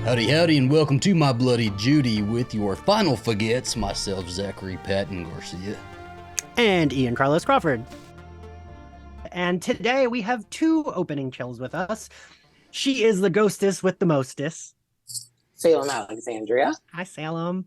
Howdy, howdy, and welcome to My Bloody Judy with your final forgets, myself, Zachary Patton Garcia. And Ian Carlos Crawford. And today we have two opening kills with us. She is the ghostess with the mostess. Salem Alexandria. Hi, Salem.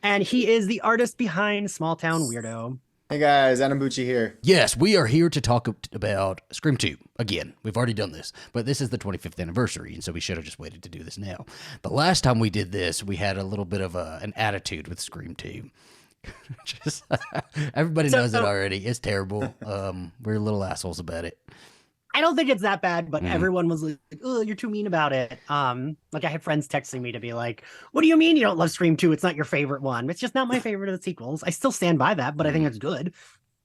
And he is the artist behind Small Town Weirdo. Hey guys, Adam Bucci here. Yes, we are here to talk about Scream 2. Again, we've already done this, but this is the 25th anniversary, and so we should have just waited to do this now. The last time we did this, we had a little bit of an attitude with Scream 2. Everybody knows it already. It's terrible. We're little assholes about it. I don't think it's that bad, but everyone was like, oh, you're too mean about it. Like I had friends texting me to be like, what do you mean you don't love Scream 2? It's not your favorite one. It's just not my favorite of the sequels. I still stand by that, but I think it's good.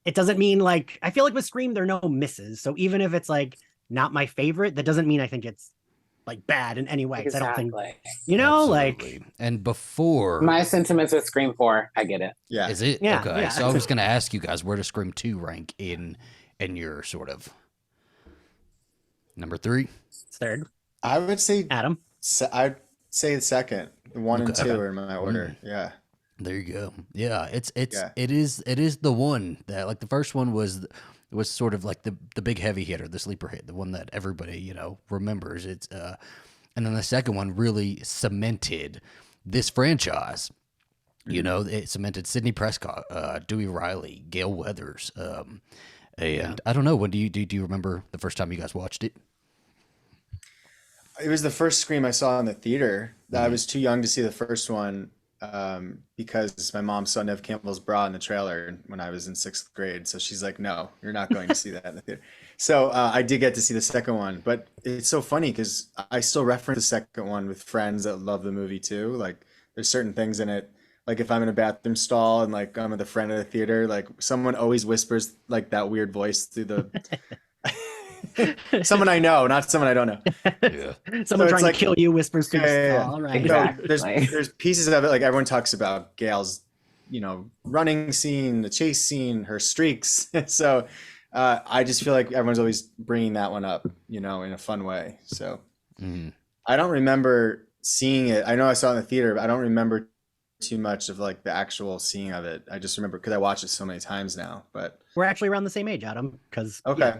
It doesn't mean like, I feel like with Scream, there are no misses. So even if it's like not my favorite, that doesn't mean I think it's like bad in any way. Exactly. I don't think, you know, Absolutely. And before My sentiments with Scream 4, I get it. Yeah. is it? Yeah, Okay. yeah. So I was going to ask you guys, where does Scream 2 rank in your sort of number 3? Third. I would say Adam. I'd say the second. The 1 and Okay. 2 are in my order. Yeah. There you go. Yeah, Yeah. it is the one that, like, the first one was sort of like the big heavy hitter, the sleeper hit, the one that everybody, remembers. It's and then the second one really cemented this franchise. It cemented Sidney Prescott, Dewey Riley, Gail Weathers, and I don't know, when do you remember the first time you guys watched it? It was the first Scream I saw in the theater. I was too young to see the first one because my mom saw Nev Campbell's bra in the trailer when I was in 6th grade. So she's like, no, you're not going to see that in the theater. So I did get to see the second one. But it's so funny because I still reference the second one with friends that love the movie too. Like there's certain things in it. Like if I'm in a bathroom stall and like I'm with a friend at a theater, like someone always whispers like that weird voice through the... Someone I know, not someone I don't know. Yeah. Someone So trying to kill you whispers to Yeah. stall, right? Exactly. No, there's pieces of it, like everyone talks about Gail's, running scene, the chase scene, her streaks. So I just feel like everyone's always bringing that one up, in a fun way. So I don't remember seeing it. I know I saw it in the theater, but I don't remember too much of like the actual seeing of it. I just remember because I watched it so many times now. But We're actually around the same age, Adam. Because okay.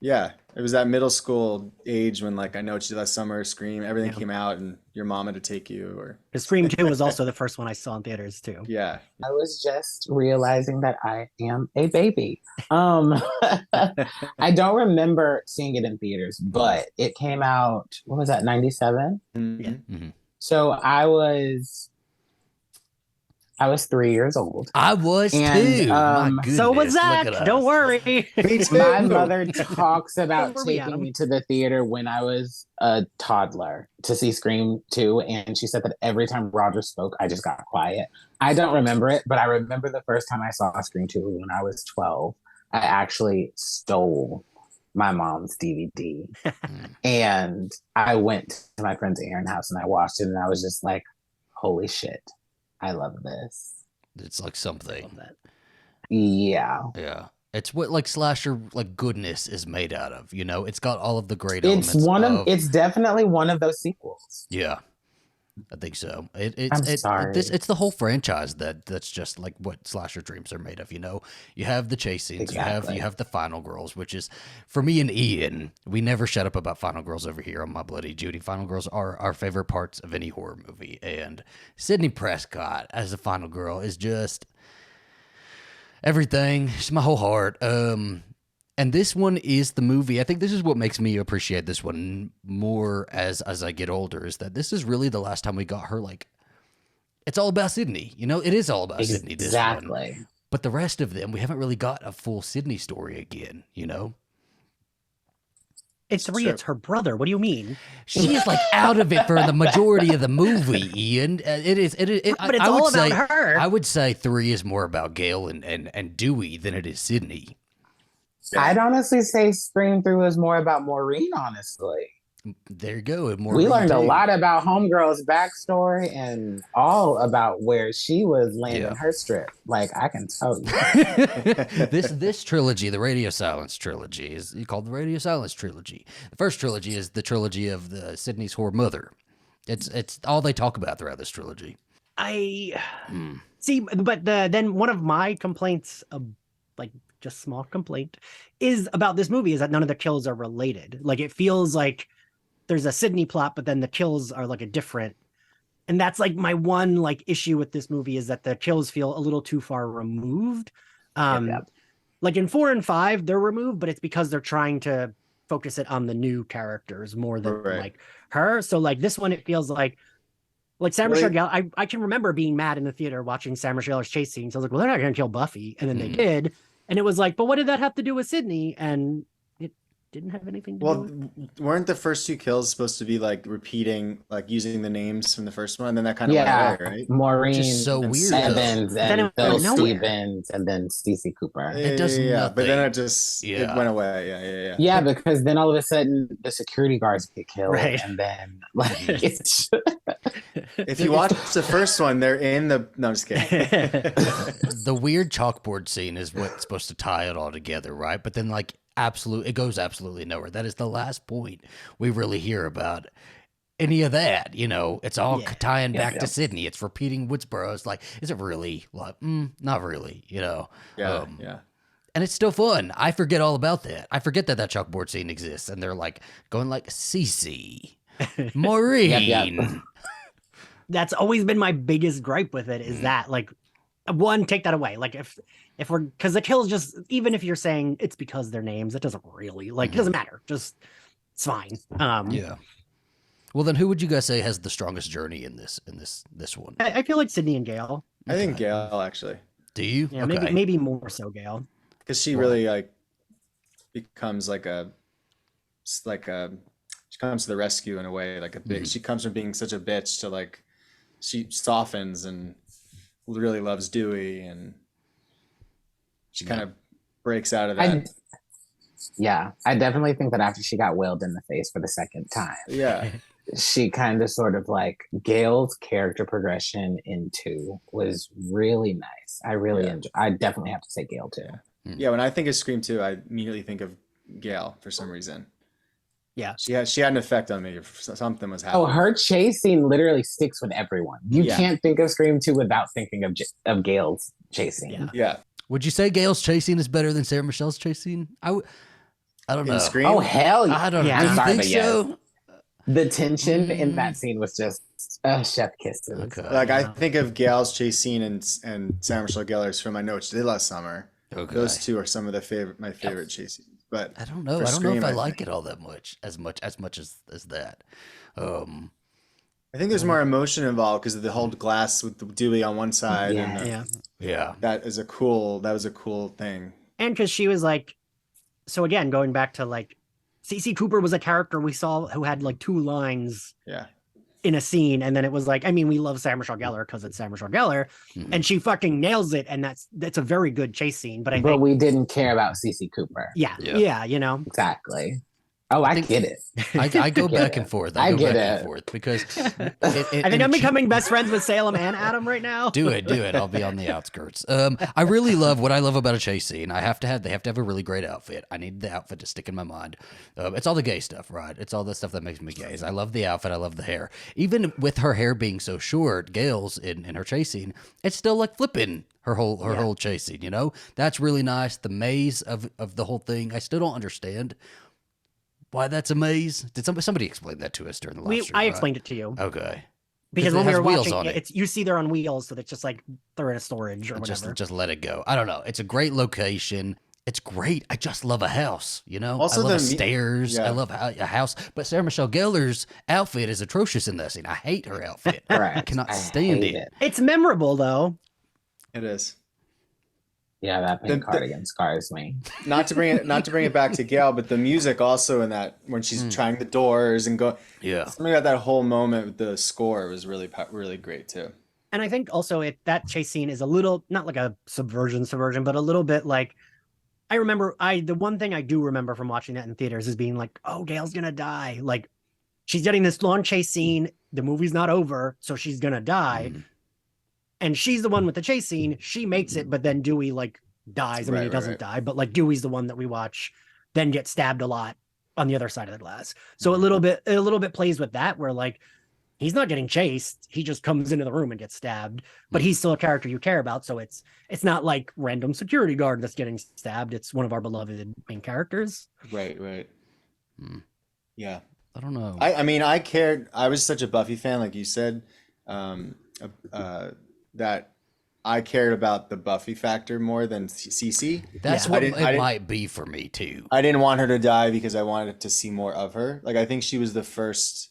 Yeah, it was that middle school age when like I Know What You Did Last Summer, Scream, everything came out and your mom had to take you or Scream 2 was also the first one I saw in theaters too. yeah. I was just realizing that I am a baby. I don't remember seeing it in theaters, but it came out, what was that, 97? Mm-hmm. So I was 3 years old. I was And, too. My goodness, So was look Zach. at us. Don't worry. Me too. My mother talks about Don't worry, taking Adam. me to the theater when I was a toddler to see Scream 2. And she said that every time Roger spoke, I just got quiet. I don't remember it, but I remember the first time I saw Scream 2 when I was 12. I actually stole my mom's DVD. And I went to my friend's Aaron house and I watched it and I was just like, holy shit, I love this. It's like something. Yeah. Yeah. It's what like slasher like goodness is made out of, It's got all of the great elements. It's definitely one of those sequels. Yeah. I think so. I'm sorry. It's the whole franchise that's just like what slasher dreams are made of, You have the chase scenes, Exactly. you have the final girls, which is for me and Ian, we never shut up about final girls over here on My Bloody Judy. Final girls are our favorite parts of any horror movie, and Sidney Prescott as the final girl is just everything. She's my whole heart. And this one is the movie. I think this is what makes me appreciate this one more as I get older, is that this is really the last time we got her, like, it's all about Sydney. It is all about Sydney, this one. Exactly. But the rest of them, we haven't really got a full Sydney story again, It's three. It's her brother. What do you mean? She is like out of it for the majority of the movie, Ian. It is. But it's I all would about say, her. I would say 3 is more about Gail and Dewey than it is Sydney. I'd honestly say Scream 3 was more about Maureen, honestly. There you go. We learned a lot about Homegirl's backstory and all about where she was landing her strip. Like, I can tell you. This trilogy, the Radio Silence trilogy, is called the Radio Silence trilogy. The first trilogy is the trilogy of the Sydney's whore mother. It's all they talk about throughout this trilogy. I Hmm. see, but then one of my complaints, like just small complaint, is about this movie is that none of the kills are related. Like it feels like there's a Sydney plot, but then the kills are like a different. And that's like my one like issue with this movie is that the kills feel a little too far removed. Yep. Like in 4 and 5, they're removed, but it's because they're trying to focus it on the new characters more than like her. So like this one, it feels like Sam Michelle Gellar, I can remember being mad in the theater watching Sam Michelle's chase scenes. I was like, well, they're not going to kill Buffy. And then they did. And it was like, but what did that have to do with Sydney? And it didn't have anything to do with weren't the first 2 kills supposed to be like repeating, like using the names from the first one? And then that kind of Yeah, went away, right? Maureen, Just so and weird. Evans, Then and it Bill went nowhere. Stevens, and then Stacey Cooper. It does but then nothing. it just it Yeah. went away. Yeah. Yeah, because then all of a sudden the security guards get killed, Right. and then like it's If you watch the first one, they're in the. No, I'm just kidding. The weird chalkboard scene is what's supposed to tie it all together, right? But then like it goes absolutely nowhere. That is the last point we really hear about any of that. You know, it's all Yeah. tying back Yeah. to Sydney. It's repeating Woodsboro. It's like, is it really? Like, not really. You know. Yeah, Um, yeah. And it's still fun. I forget all about that. I forget that chalkboard scene exists, and they're like going like Cece, Maureen. Yep. That's always been my biggest gripe with it is that like one, take that away. Like if we're because the kills just even if you're saying it's because their names, it doesn't really like it doesn't matter. Just it's fine. Yeah. Well, then, who would you guys say has the strongest journey in this one? I feel like Sydney and Gail. I think Gail actually, Do you? Yeah, Okay. maybe more so Gail. because she really like becomes like she comes to the rescue in a way, like a big. She comes from being such a bitch to like she softens and really loves Dewey, and she kind of breaks out of that. I definitely think that after she got wailed in the face for the second time, Yeah, she kind of sort of like Gail's character progression in 2 was really nice. I really enjoy. I definitely have to say Gail too. yeah. When I think of Scream 2, I immediately think of Gail for some reason. Yeah. She had an effect on me. If something was happening. Oh, her chase scene literally sticks with everyone. You Yeah. can't think of Scream 2 without thinking of Gail's chase scene. Yeah. Yeah. Would you say Gail's chase scene is better than Sarah Michelle's chase scene? I don't know. In Scream? Oh hell yeah! I don't know. Yeah. Do you I'm sorry, think but yes. so? The tension in that scene was just chef kisses. Okay. Like I think of Gail's chase scene and Sarah Michelle Gellar's from I Know What You Did Last Summer. Okay. Those 2 are some of my favorite chase scenes. But I don't know. for I don't know if Scream, I I like think- it all that much as that. I think there's more emotion involved because of the whole glass with the Dewey on one side, Yeah. and Yeah. Yeah. that was a cool thing. And because she was like, so again, going back to like, Cece Cooper was a character we saw who had like 2 lines Yeah, in a scene, and then it was like, I mean, we love Sarah Michelle Gellar because it's Sarah Michelle Gellar, and she fucking nails it, and that's a very good chase scene. But I But think, we didn't care about Cece Cooper. yeah, you know, Exactly. Oh, I get it. I go Get back it. and forth. I go get back and it. forth because I think I'm becoming best friends with Salem and Adam right now. Do it. I'll be on the outskirts. I really love what I love about a chase scene. They have to have a really great outfit. I need the outfit to stick in my mind. It's all the gay stuff, right? It's all the stuff that makes me gay. I love the outfit. I love the hair. Even with her hair being so short, Gail's in her chase scene, it's still like flipping her whole chase scene. You know, that's really nice. The maze of the whole thing, I still don't understand why that's a maze. Did somebody explain that to us during the live stream? I right? explained it to you Okay. because it when we has were wheels watching on it, it. you see they're on wheels, so it's just like they're in a storage or whatever. Just let it go. I don't know. It's a great location. It's great. I just love a house. You know, Also I love the stairs. yeah. I love a house. But Sarah Michelle Gellar's outfit is atrocious in that scene. I hate her outfit. Correct. I cannot I stand hate it. It's memorable though. it is. Yeah, that pink The- cardigan scars me. Not to bring it back to Gail, but the music also in that when she's trying the doors and go. Yeah. Something about that whole moment with the score was really great too. And I think also that chase scene is a little not like a subversion, but a little bit like I remember the one thing I do remember from watching that in theaters is being like, oh, Gail's gonna die. Like she's getting this long chase scene. The movie's not over, so she's gonna die. And she's the one with the chase scene. She makes it, but then Dewey like dies. I mean, he doesn't die, but like Dewey's the one that we watch then get stabbed a lot on the other side of the glass. So a little bit plays with that where like he's not getting chased. He just comes into the room and gets stabbed, but he's still a character you care about. So it's not like random security guard that's getting stabbed. It's one of our beloved main characters. Right. Yeah. I don't know. I mean, I cared. I was such a Buffy fan, like you said, that I cared about the Buffy factor more than Cece. That's Yeah. what it might be for me too. I didn't want her to die because I wanted to see more of her. Like, I think she was the first,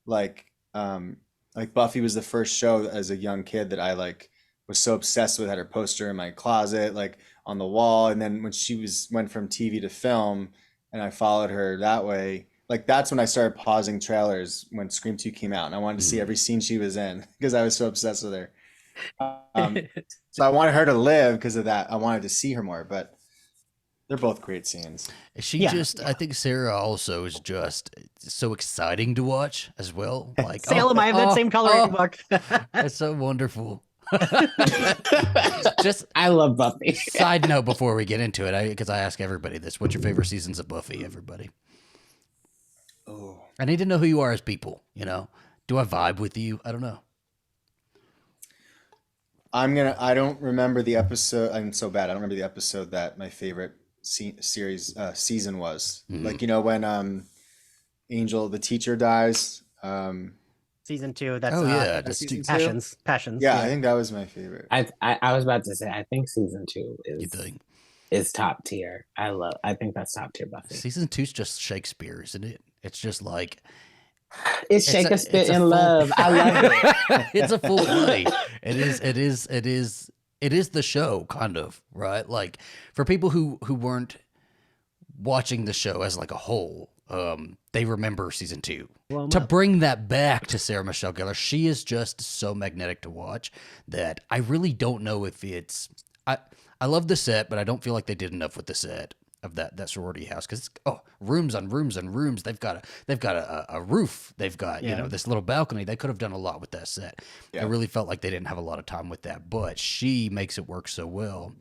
like Buffy was the first show as a young kid that I like was so obsessed with. Had her poster in my closet, like on the wall. And then when she went from TV to film, and I followed her that way. Like, that's when I started pausing trailers when Scream 2 came out, and I wanted to see every scene she was in because I was so obsessed with her. So I wanted her to live because of that. I wanted to see her more, but they're both great scenes. I think Sarah also is just so exciting to watch as well. Like Salem, I have that same coloring book. That's so wonderful. Just I love Buffy. side note before we get into it, because I ask everybody this: what's your favorite seasons of Buffy? Everybody. Oh, I need to know who you are as people. You know, do I vibe with you? I don't know. I don't remember the episode. I'm so bad. I don't remember the episode that my favorite season was. Like, when Angel, the teacher, dies. Season 2. That's that's season Passions. Yeah, I think that was my favorite. I was about to say, I think season 2 You think is top tier. I think that's top tier Buffy. season 2's just Shakespeare, isn't it? It's just like It's Shakespeare in love. I love it. It's a full play. It is the show, kind of, right? Like, for people who weren't watching the show as like a whole, they remember season 2. Well, To bring that back to Sarah Michelle Gellar, she is just so magnetic to watch that I really don't know if it's. I love the set, but I don't feel like they did enough with the set of that sorority house, because rooms on rooms and rooms. They've got a roof. They've got this little balcony. They could have done a lot with that set. Yeah. I really felt like they didn't have a lot of time with that, but she makes it work so well.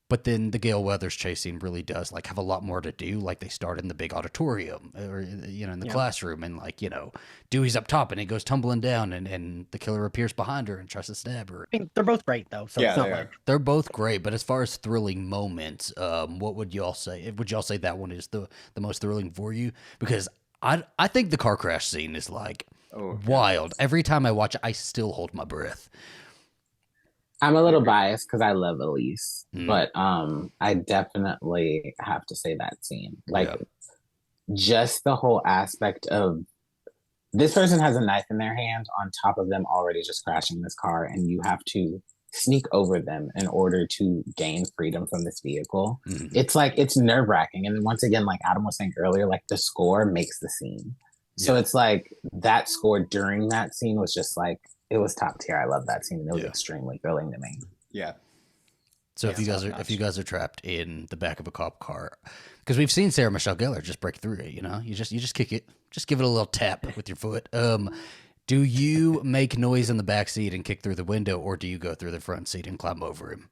But then the Gale Weathers chase scene really does like have a lot more to do. Like, they start in the big auditorium, or in the classroom, and like Dewey's up top and he goes tumbling down, and the killer appears behind her and tries to stab her. I mean, they're both great though, so Yeah, it's not they like are. They're both great, but as far as thrilling moments, what would y'all say? Would y'all say that one is the most thrilling for you? Because I think the car crash scene is like wild. Every time I watch it, I still hold my breath. I'm a little biased because I love Elise, but I definitely have to say that scene. Like, just the whole aspect of this person has a knife in their hand on top of them already just crashing this car, and you have to sneak over them in order to gain freedom from this vehicle. It's like, it's nerve-wracking. And then once again, like Adam was saying earlier, like the score makes the scene. So it's like that score during that scene was just like, it was top tier. I love that scene. It was extremely thrilling to me. Yeah. So if you guys are trapped in the back of a cop car, because we've seen Sarah Michelle Gellar just break through it, you just kick it, just give it a little tap with your foot. Do you make noise in the back seat and kick through the window, or do you go through the front seat and climb over him?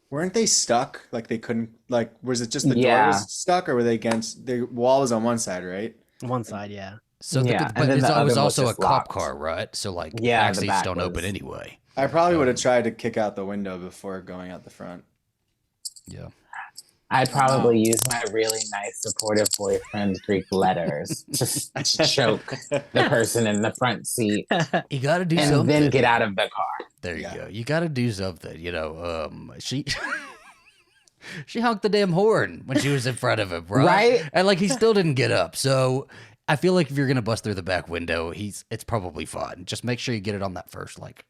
Weren't they stuck? Like, they couldn't, like, was it just the door was stuck, or were they against, the wall was on one side, right? one side, yeah. So and but then it the other was was also a just cop locked. car, right? So like Yeah, back the seats back don't was- open anyway. I probably would have tried to kick out the window before going out the front. Yeah. I'd probably use my really nice supportive boyfriend Greek letters to choke the person in the front seat You got to do and something. then get out of the car. There you go. You got to do something. She she honked the damn horn when she was in front of him, Right? And like he still didn't get up. So I feel like if you're gonna bust through the back window, it's probably fun. Just make sure you get it on that first, like.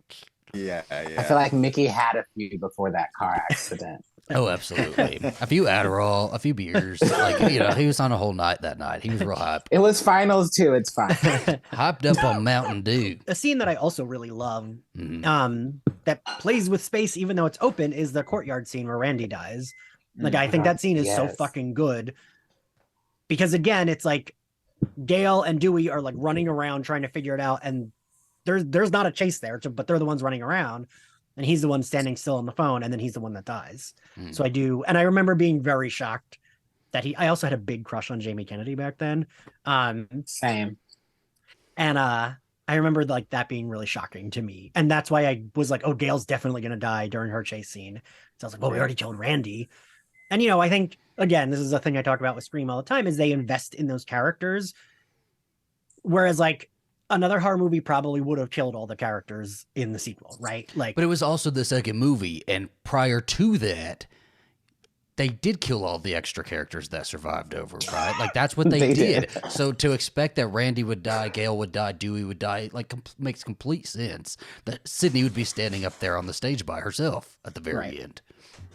Yeah. I feel like Mickey had a few before that car accident. Oh, absolutely. A few Adderall, a few beers. Like, he was on a whole night that night. He was real hyped. It was finals too. It's fine. Hyped up on Mountain Dew. A scene that I also really love, that plays with space even though it's open, is the courtyard scene where Randy dies. Like, I think that scene is so fucking good because, again, it's like Gale and Dewey are like running around trying to figure it out, and there's not a chase there, but they're the ones running around, and he's the one standing still on the phone, and then he's the one that dies. So I remember being very shocked I also had a big crush on Jamie Kennedy back then. Same. And I remember like that being really shocking to me. And that's why I was like, oh, Gail's definitely gonna die during her chase scene. So I was like, well, we already killed Randy. And I think again, this is a thing I talk about with Scream all the time, is they invest in those characters. Whereas like another horror movie probably would have killed all the characters in the sequel, right? Like, But it was also the second movie, and prior to that, they did kill all the extra characters that survived over, right? Like that's what they did. So to expect that Randy would die, Gail would die, Dewey would die, like makes complete sense. That Sydney would be standing up there on the stage by herself at the very end.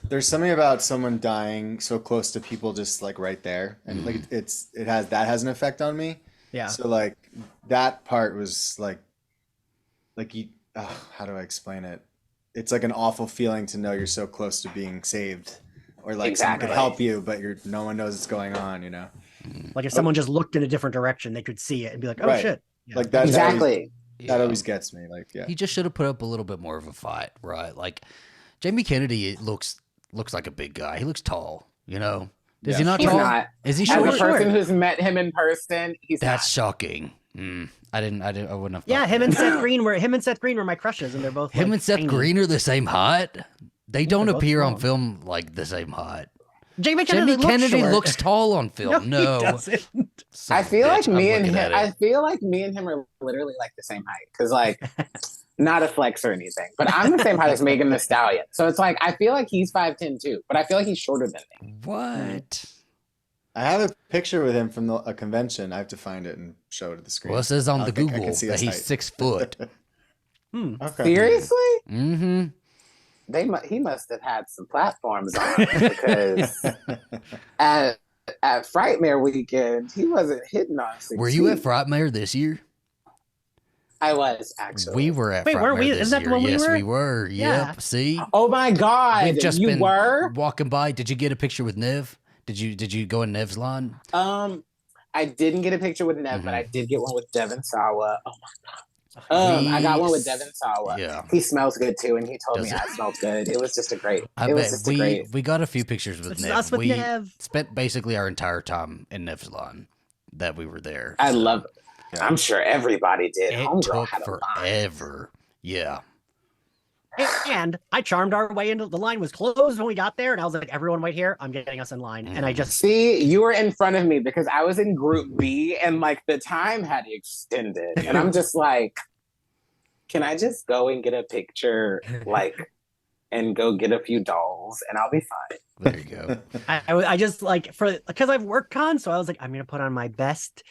There's something about someone dying so close to people, just like right there, and like it has an effect on me. yeah. So like that part was like you. How do I explain it? It's like an awful feeling to know you're so close to being saved, or like someone could help you, but no one knows what's going on. Like if someone just looked in a different direction, they could see it and be like, oh shit. Yeah. Like that. Exactly. That always gets me. Like, yeah. He just should have put up a little bit more of a fight, right? Like Jamie Kennedy looks like a big guy. He looks tall, Is he not He's tall? not. Is he As short? a person who's met him in person, he's That's not. shocking. I wouldn't have. Yeah, thought him that. and Seth Green were my crushes, and they're both Him like, and Seth tiny. Green are the same height. They don't they're both appear on small. film like the same height. Jamie Jimmy Kennedy short. looks tall on film. No, he doesn't. Son I of a feel like bitch, I'm me and looking him. at it. I feel like me and him are literally like the same height. Because like, not a flex or anything, but I'm the same height as Megan Thee Stallion. So it's like I feel like he's 5'10" too, but I feel like he's shorter than me. What? I have a picture with him from a convention. I have to find it and show it to the screen. Well, it says on I the think I Google can see that his he's height. 6 foot. Okay. Seriously? Mm-hmm. He must have had some platforms on because at Frightmare weekend he wasn't hitting on 6 Were you at feet. Frightmare this year? I was actually. We were at Wait, Frightmare weren't we? this Isn't that the year. one we Yes, were at? we were. Yeah. Yep. See, Oh my god! we've just you been were. walking by. Did you get a picture with Nev? Did you go in Nev's line? I didn't get a picture with Nev, but I did get one with Devin Sawa. Oh my god! I got one with Devin Sawa. Yeah. He smells good too, and he told Does me it? I smelled good. It was just a great. I it was bet just a great. we got a few pictures with It's Nev. us with we Nev. spent basically our entire time in Nev's line that we were there. I So love it. Yeah. I'm sure everybody did. it Homegirl took had a line. forever. Yeah. And I charmed our way into the line was closed when we got there, and I was like, everyone wait here, I'm getting us in line. And I just See, you were in front of me because I was in Group B, and like the time had extended, and I'm just like, can I just go and get a picture, like, and go get a few dolls, and I'll be fine. There you go. I just like because I've worked con, so I was like, I'm gonna put on my best,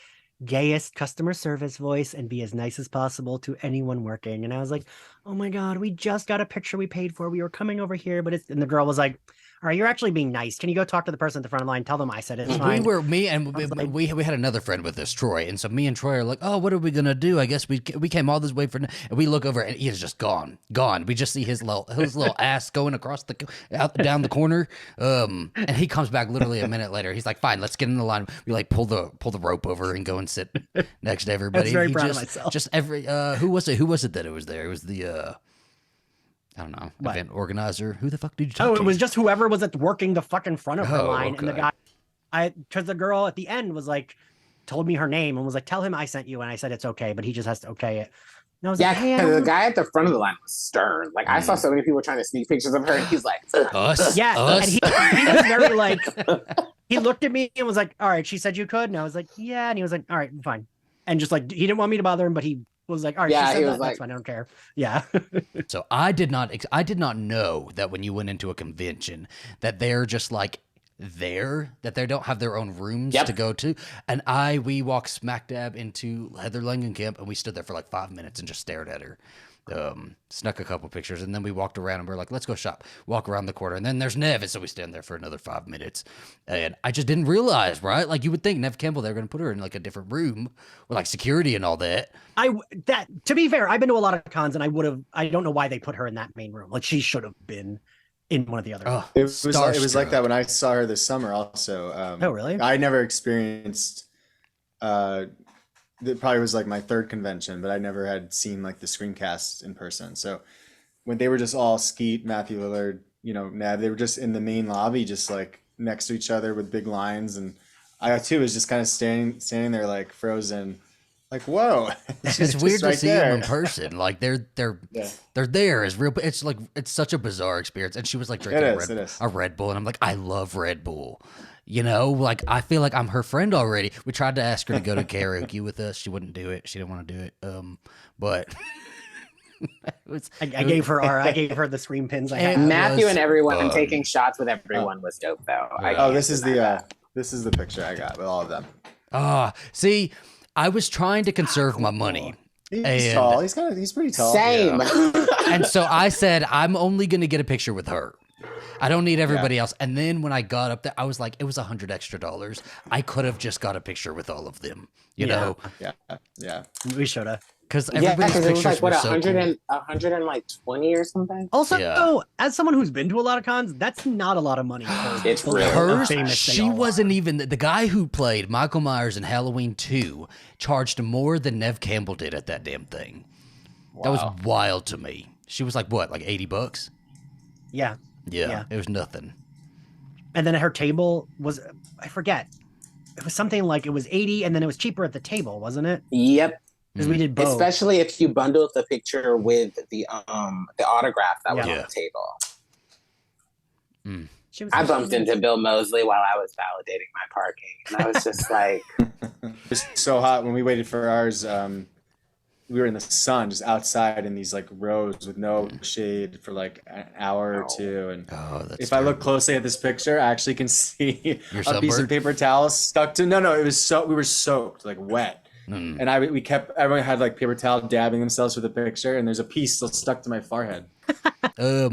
gayest customer service voice and be as nice as possible to anyone working. And I was like, oh my god, we just got a picture we paid for. We were coming over here, but and the girl was like, all right, you're actually being nice. Can you go talk to the person at the front of the line? Tell them I said it's fine. We like- we had another friend with us, Troy, and so me and Troy are like, oh, what are we gonna do? I guess we came all this way for, and we look over and he is just gone. We just see his little ass going across down the corner, and he comes back literally a minute later. He's like, fine, let's get in the line. We like pull the rope over and go and sit next to everybody. I was very He proud of just, myself. Just every who was it that it was there? It was the I don't know, What? event organizer. Who the fuck did you talk Oh, to? it was just whoever was at working the fucking front of her Oh, line, and the okay. guy, because the girl at the end was like, told me her name and was like, tell him I sent you, and I said it's okay, but he just has to okay it. And I was Yeah, like, hey, I because the don't- guy at the front of the line was stern. Like I saw so many people trying to sneak pictures of her, and he's like, Us. yeah, Us. and he was very like, he looked at me and was like, all right, she said you could, and I was like, yeah, and he was like, all right, fine, and just like he didn't want me to bother him, but he was like, all right, Yeah, she said he that, was that's like- fine, I don't care. Yeah. So I did not know that when you went into a convention that they're just like there, that they don't have their own rooms Yep. to go to. And we walked smack dab into Heather Langenkamp and we stood there for like 5 minutes and just stared at her. Snuck a couple pictures and then we walked around and we are like, let's go shop. Walk around the corner and then there's Nev, and so we stand there for another 5 minutes. And I just didn't realize, right? Like you would think Nev Campbell, they're going to put her in like a different room with like security and all that. To be fair, I've been to a lot of cons, and I don't know why they put her in that main room. Like she should have been in one of the other. Oh, It was like that starstruck. when I saw her this summer. Also, Oh, really? I never experienced. It probably was like my third convention, but I never had seen like the screencast in person. So when they were just all Skeet, Matthew Lillard, Nev, they were just in the main lobby, just like next to each other with big lines, and I too was just kind of standing there like frozen, like whoa. It's weird to see them in person. Like they're Yeah. they're there as real. It's like it's such a bizarre experience. And she was like drinking It is. a Red Bull, and I'm like, I love Red Bull. You know, like I feel like I'm her friend already. We tried to ask her to go to karaoke with us. She wouldn't do it. She didn't want to do it. But I gave her the Scream pins I had. Matthew and everyone fun. taking shots with everyone was dope though. This is the picture I got with all of them. See, I was trying to conserve my money. He's tall. He's pretty tall. Same. Yeah. And so I said, I'm only going to get a picture with her. I don't need everybody else. And then when I got up there, I was like, it was $100 extra. I could have just got a picture with all of them, you know? Yeah. We should have. Because everybody's it was pictures like were what, so 100 cool. 120 or something. Also, as someone who's been to a lot of cons, that's not a lot of money. It's for really Hers, not. she wasn't even the guy who played Michael Myers in Halloween 2 charged more than Nev Campbell did at that damn thing. That was wild to me. She was like what, like $80? Yeah. Yeah, it was nothing. And then her table was, I forget, it was something like it was 80, and then it was cheaper at the table, wasn't it? Yep. Because we did both. Especially if you bundled the picture with the autograph that was on the table. I bumped into Bill Moseley while I was validating my parking, and I was just like, It was so hot when we waited for ours. We were in the sun, just outside in these like rows with no shade for like an hour or two. And if I look closely at this picture, I actually can see a piece of paper towel stuck to. No, it was we were soaked, like wet. And everyone had like paper towel dabbing themselves with the picture, and there's a piece still stuck to my forehead. So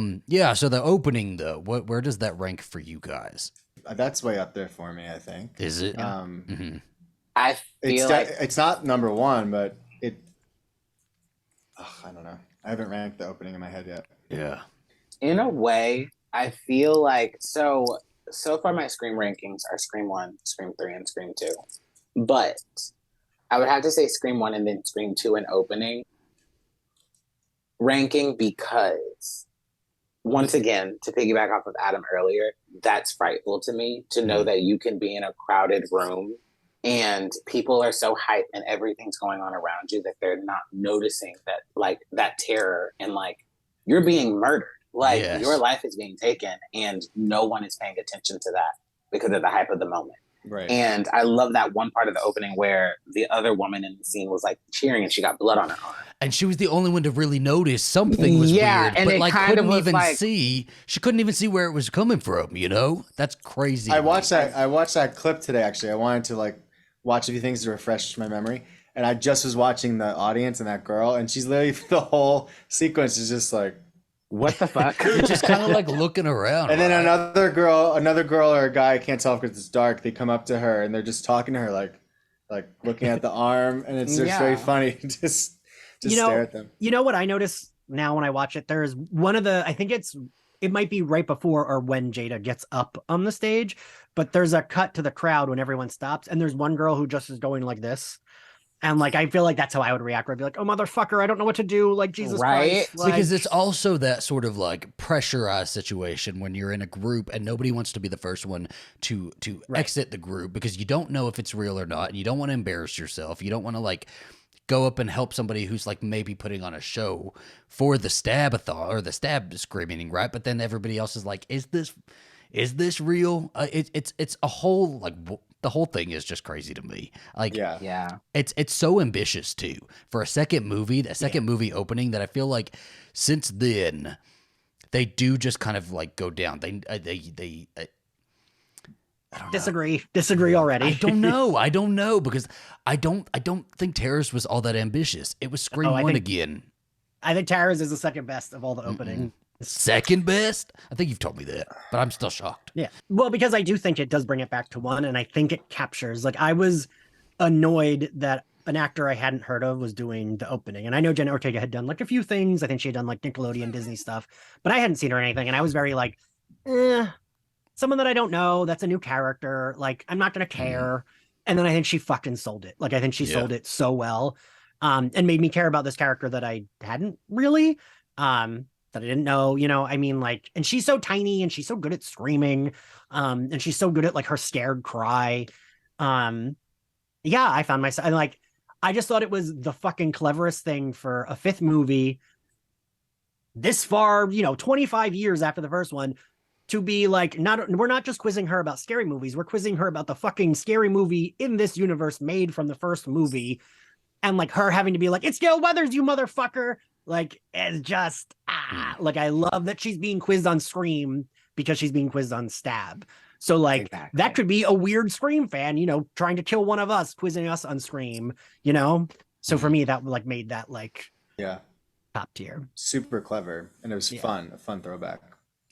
the opening though, where does that rank for you guys? That's way up there for me, I think. Is it? I feel like it's not number one, but I don't know. I haven't ranked the opening in my head yet. Yeah. In a way, I feel like so far my Scream rankings are Scream 1, Scream 3, and Scream 2. But I would have to say Scream 1 and then Scream 2 and opening ranking, because once again, to piggyback off of Adam earlier, that's frightful to me to know that you can be in a crowded room and people are so hyped and everything's going on around you that they're not noticing that, like, that terror, and like you're being murdered. Like your life is being taken and no one is paying attention to that because of the hype of the moment. Right. And I love that one part of the opening where the other woman in the scene was like cheering and she got blood on her arm. And she was the only one to really notice something was weird, and but it like kind couldn't of was even like, see. She couldn't even see where it was coming from. You know, that's crazy. I watched that clip today. Actually, I wanted to like watch a few things to refresh my memory, and I just was watching the audience and that girl, and she's literally the whole sequence is just like, what the fuck? You're just kind of like looking around. And then another girl or a guy, I can't tell because it's dark. They come up to her and they're just talking to her, like looking at the arm, and it's just very funny. just stare at them. You know what I notice now when I watch it? There's one of the, I think it might be right before or when Jada gets up on the stage, but there's a cut to the crowd when everyone stops, and there's one girl who just is going like this. And like, I feel like that's how I would react. I'd be like, oh, motherfucker, I don't know what to do. Like, Jesus Christ. Like, because it's also that sort of like pressurized situation when you're in a group and nobody wants to be the first one to exit the group because you don't know if it's real or not. And you don't want to embarrass yourself. You don't want to like go up and help somebody who's like maybe putting on a show for the stab-a-thon or the stab screaming, right? But then everybody else is like, is this real? It's a whole like the whole thing is just crazy to me. Like, it's so ambitious too for a second movie opening that I feel like since then they do just kind of like go down. They I don't disagree already. I don't know because I don't think Terrace was all that ambitious. It was Scream 1 again. I think Terrace is the second best of all the opening. Second best? I think you've told me that, but I'm still shocked. Yeah. Well, because I do think it does bring it back to 1, and I think it captures, like, I was annoyed that an actor I hadn't heard of was doing the opening. And I know Jenna Ortega had done like a few things. I think she had done like Nickelodeon, Disney stuff, but I hadn't seen her or anything. And I was very like, someone that I don't know, that's a new character. Like, I'm not going to care. And then I think she fucking sold it. Like, I think she sold it so well, and made me care about this character that I hadn't really, that that I didn't know, I mean, like, and she's so tiny and she's so good at screaming. And she's so good at like her scared cry. Um, yeah, I found myself, and like, I just thought it was the fucking cleverest thing for a fifth movie this far, 25 years after the first one, to be like, we're not just quizzing her about scary movies, we're quizzing her about the fucking scary movie in this universe made from the first movie. And like her having to be like, it's Gail Weathers, you motherfucker. Like, it's just, like, I love that she's being quizzed on Scream because she's being quizzed on Stab. So like, Exactly. that could be a weird Scream fan, trying to kill one of us, quizzing us on Scream, So for me, that like made that like Yeah. top tier. Super clever. And it was Yeah. a fun throwback.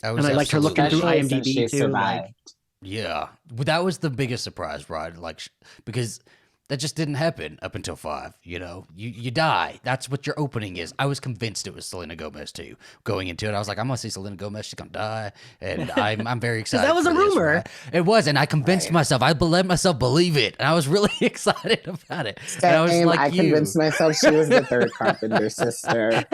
And I liked her looking through Especially since she IMDb too. Like, survived. Yeah, that was the biggest surprise, right? Like, because that just didn't happen up until 5. You die. That's what your opening is. I was convinced it was Selena Gomez too. Going into it, I was like, I'm gonna see Selena Gomez. She's gonna die, and I'm very excited. that was for a this, rumor. right? It was, and I convinced myself. I let myself believe it, and I was really excited about it. Same, And I was like, I convinced myself she was the third Carpenter sister.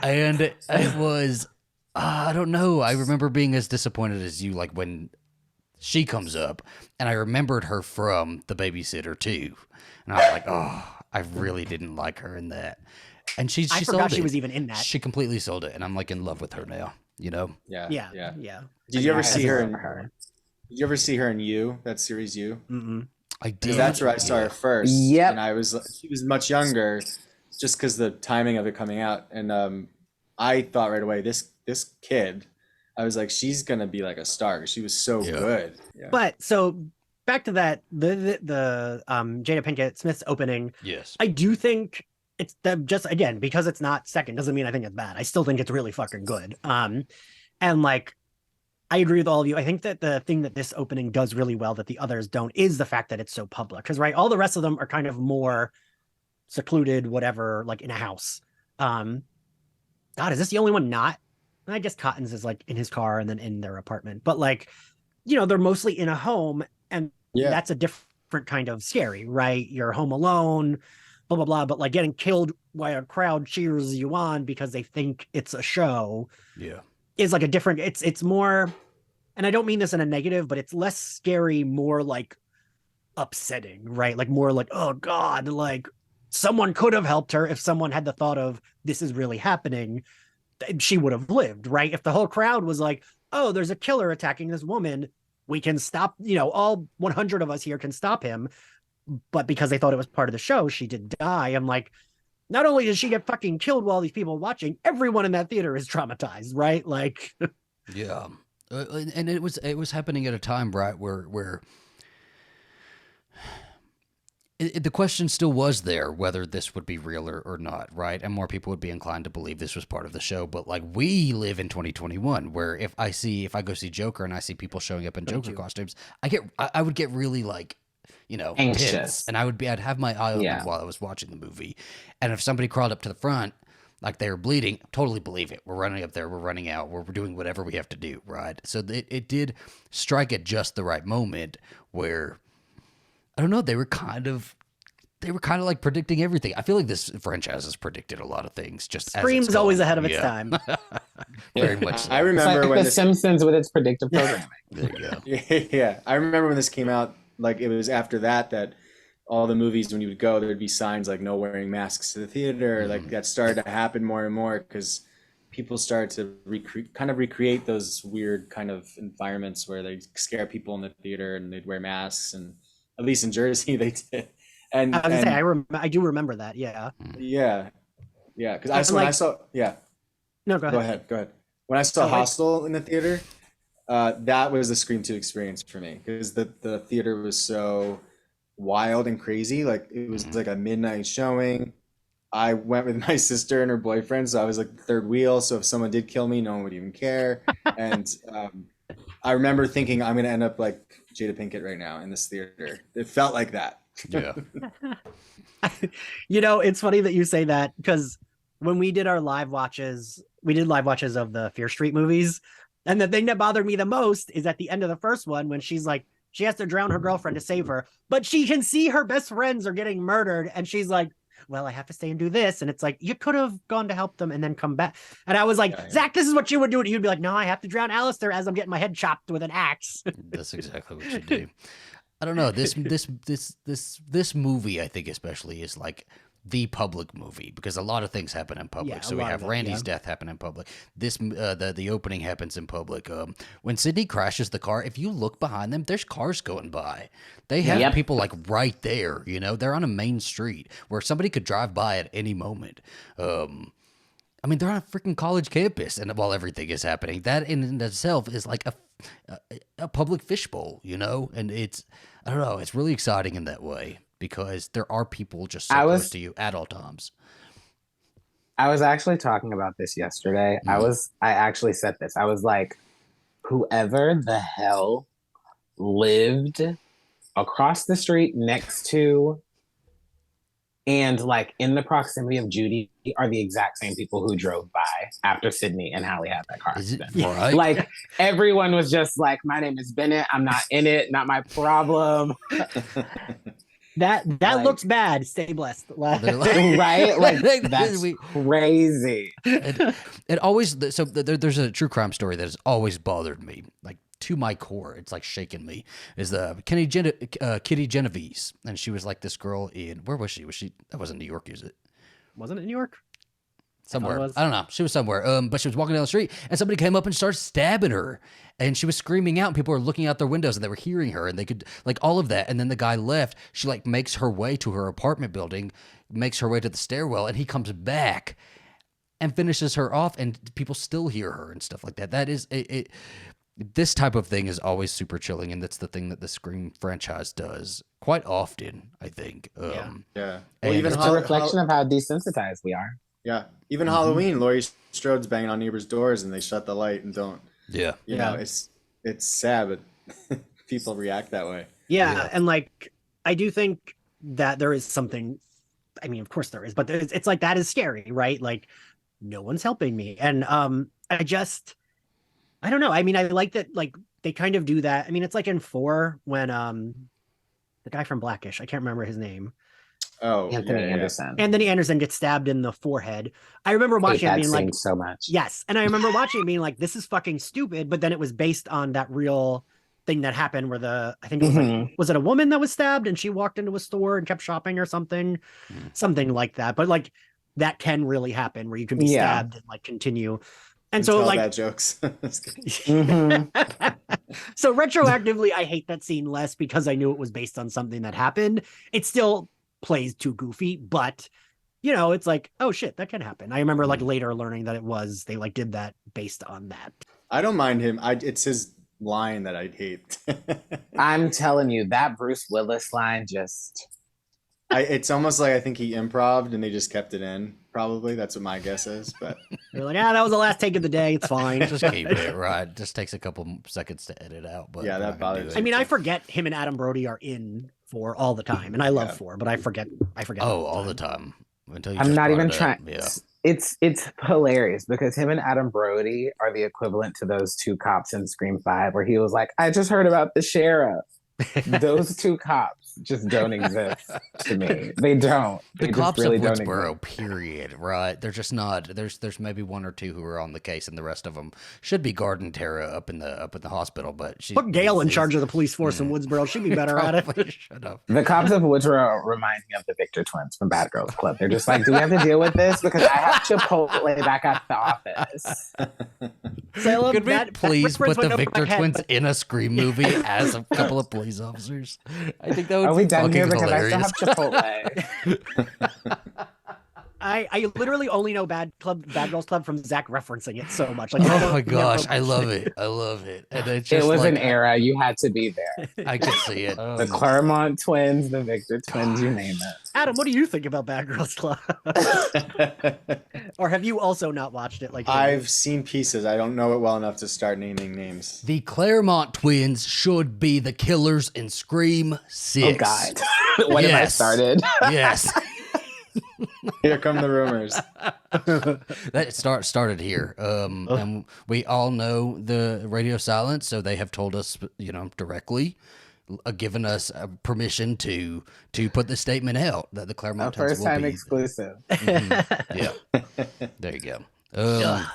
and it was. I don't know. I remember being as disappointed as you, like when she comes up, and I remembered her from The Babysitter too, and I was like, oh, I really didn't like her in that. And she I sold forgot it. she was even in that. She completely sold it, and I'm like in love with her now. Yeah. Yeah. Did you ever see her in her? Did you ever see her in You, that series You? Mm-mm. I did. Because that's where I saw her first. Yep. And she was much younger, just because the timing of it coming out. And I thought right away, this kid, I was like, she's gonna be like a star. She was so good. Yeah. But so back to that, the Jada Pinkett Smith's opening. Yes. I do think it's just, again, because it's not second doesn't mean I think it's bad. I still think it's really fucking good. And like, I agree with all of you. I think that the thing that this opening does really well that the others don't is the fact that it's so public. Because right, all the rest of them are kind of more secluded, whatever, like in a house. God, is this the only one not? I guess Cotton's is like in his car and then in their apartment. But like, they're mostly in a home, and that's a different kind of scary, right? You're home alone, blah, blah, blah. But like getting killed while a crowd cheers you on because they think it's a show. Yeah. Is like a different, it's more, and I don't mean this in a negative, but it's less scary, more like upsetting, right? Like more like, oh God, like someone could have helped her if someone had the thought of this is really happening, she would have lived, right? If the whole crowd was like, oh, there's a killer attacking this woman, we can stop, all 100 of us here can stop him. But because they thought it was part of the show, she did die. I'm like, not only did she get fucking killed while these people watching, everyone in that theater is traumatized, right? Like, Yeah, and it was happening at a time, right, where the question still was there whether this would be real or not, right? And more people would be inclined to believe this was part of the show. But like, we live in 2021, where if I go see Joker and I see people showing up in Joker costumes, I would get really like, Anxious. tense, and I'd have my eye open while I was watching the movie. And if somebody crawled up to the front, like they were bleeding, totally believe it. We're running up there, we're running out, we're doing whatever we have to do, right? So it did strike at just the right moment where, I don't know, they were kind of like predicting everything. I feel like this franchise has predicted a lot of things. Just Scream's always ahead of its time. Very much so. I remember it's like when The Simpsons with its predictive programming. There you go. Yeah. I remember when this came out, like it was after that all the movies, when you would go, there'd be signs like no wearing masks to the theater. Like that started to happen more and more because people started to recreate those weird kind of environments where they scare people in the theater and they'd wear masks, and at least in Jersey they did. And I was gonna say, I do remember that. Yeah. Yeah. Because when I saw No, go Go ahead. When I saw Oh, Hostel in the theater, that was the Scream 2 experience for me, because the theater was so wild and crazy. Like it was like a midnight showing. I went with my sister and her boyfriend, so I was like the third wheel. So if someone did kill me, no one would even care. And I remember thinking, I'm gonna end up like Jada Pinkett right now in this theater. It felt like that. Yeah. It's funny that you say that, because when we did our live watches, of the Fear Street movies, and the thing that bothered me the most is at the end of the first one when she's like, she has to drown her girlfriend to save her, but she can see her best friends are getting murdered, and she's like, well, I have to stay and do this. And it's like, you could have gone to help them and then come back. And I was like, Yeah. Zach, this is what you would do. And you'd be like, no, I have to drown Alistair as I'm getting my head chopped with an axe. That's exactly what you do. I don't know. This movie, I think especially, is like the public movie because a lot of things happen in public. Yeah, So a we lot have of it, Randy's yeah. death happen in public. This the opening happens in public. When Sydney crashes the car, if you look behind them, there's cars going by. They have Yep. people like right there. You know, they're on a main street where somebody could drive by at any moment. I mean, they're on a freaking college campus, and while everything is happening, that in itself is like a public fishbowl, you know. And it's, I don't know, it's really exciting in that way because there are people just so I close was to you at all times. I was actually talking about this yesterday. I actually said this. I was like, whoever the hell lived across the street next to and like in the proximity of Judy are the exact same people who drove by after Sydney and Hallie had that car Is it accident. right? Like everyone was just like, my name is Bennett. I'm not in it. Not my problem. That Like- looks bad. Stay blessed. They're like- Right? Like Like, that's crazy. it always so there's a true crime story that has always bothered me, like to my core. It's like shaking me. Is the Kitty Genovese, and she was like this girl in, where was she? That wasn't New York, is it? Wasn't it New York? Somewhere. was. I don't know. She was somewhere. But she was walking down the street and somebody came up and started stabbing her. And she was screaming out and people were looking out their windows and they were hearing her and they could, like, all of that. And then the guy left. She like makes her way to her apartment building, makes her way to the stairwell, and he comes back and finishes her off, and people still hear her and stuff like that. That is it. This type of thing is always super chilling, and that's the thing that the Scream franchise does quite often, I think. Yeah. Yeah. And Well, even it's It's a reflection of how desensitized we are. yeah, even Halloween, Laurie Strode's banging on neighbors' doors and they shut the light and don't. Yeah. You know, it's sad, but people react that way. Yeah, Yeah. and like I do think that there is something. I mean, of course there is, but it's like that is scary, right? Like no one's helping me, and I don't know. I mean, I like that. Like they kind of do that. I mean, it's like in 4 when the guy from Blackish, I can't remember his name, Oh, Anthony yeah, yeah. Anderson. Anthony Anderson gets stabbed in the forehead. I remember I hate watching it that being scene like, so much. yes, and I remember watching it being like, this is fucking stupid. But then it was based on that real thing that happened where I think it was like, was it a woman that was stabbed and she walked into a store and kept shopping or something, something like that. But like that can really happen where you can be Yeah. stabbed and like continue. And And so tell like, bad jokes. so retroactively, I hate that scene less because I knew it was based on something that happened. It still plays too goofy, but you know, it's like, oh shit, that can happen. I remember like later learning that they like did that based on that. I don't mind him. It's his line that I hate. I'm telling you, that Bruce Willis line just It's almost like I think he improv'd and they just kept it in. Probably that's what my guess is. But They're like, that was the last take of the day. It's fine. Just keep it right. Just takes a couple seconds to edit out, but Yeah, they're that not gonna do bothers it. I mean, I forget him and Adam Brody are in 4 all the time, and I love Yeah. 4, but I forget. Oh, all the time. Until you I'm just not brought even it up. trying. Yeah. It's hilarious because him and Adam Brody are the equivalent to those two cops in Scream 5 where he was like, I just heard about the sheriff. Those two cops just don't exist to me. They don't. The They just cops really of don't Woodsboro, exist. period, right? They're just not. There's maybe 1 or 2 who are on the case, and the rest of them should be guarding Tara up in the hospital. But she Put Gail in charge of the police force in Woodsboro. She'd be better at it. Probably should have. The cops of Woodsboro remind me of the Victor twins from Bad Girls Club. They're just like, do we have to deal with this? Because I have Chipotle back at the office. Salem, Could we that please whispers put the went over Victor my head, twins but- in a Scream movie as a couple of police officers? I think that would Are be we done here? fucking Because hilarious. I still have Chipotle. I literally only know Bad Girls Club from Zach referencing it so much. Like, I Oh don't my never gosh, I watched love it. I love it. And it's just It was like, an era. You had to be there. I could see it. The Claremont twins, the Victor twins, you name it. Adam, what do you think about Bad Girls Club? Or have you also not watched it? Like I've seen pieces. I don't know it well enough to start naming names. The Claremont twins should be the killers in Scream 6. Oh God, when have I Yes. started? Yes. Here come the rumors. That started here. And we all know the radio silence, so they have told us, directly. given us permission to put the statement out that the A Claremont Towns first will time be. exclusive. Yeah, there you go. Ugh.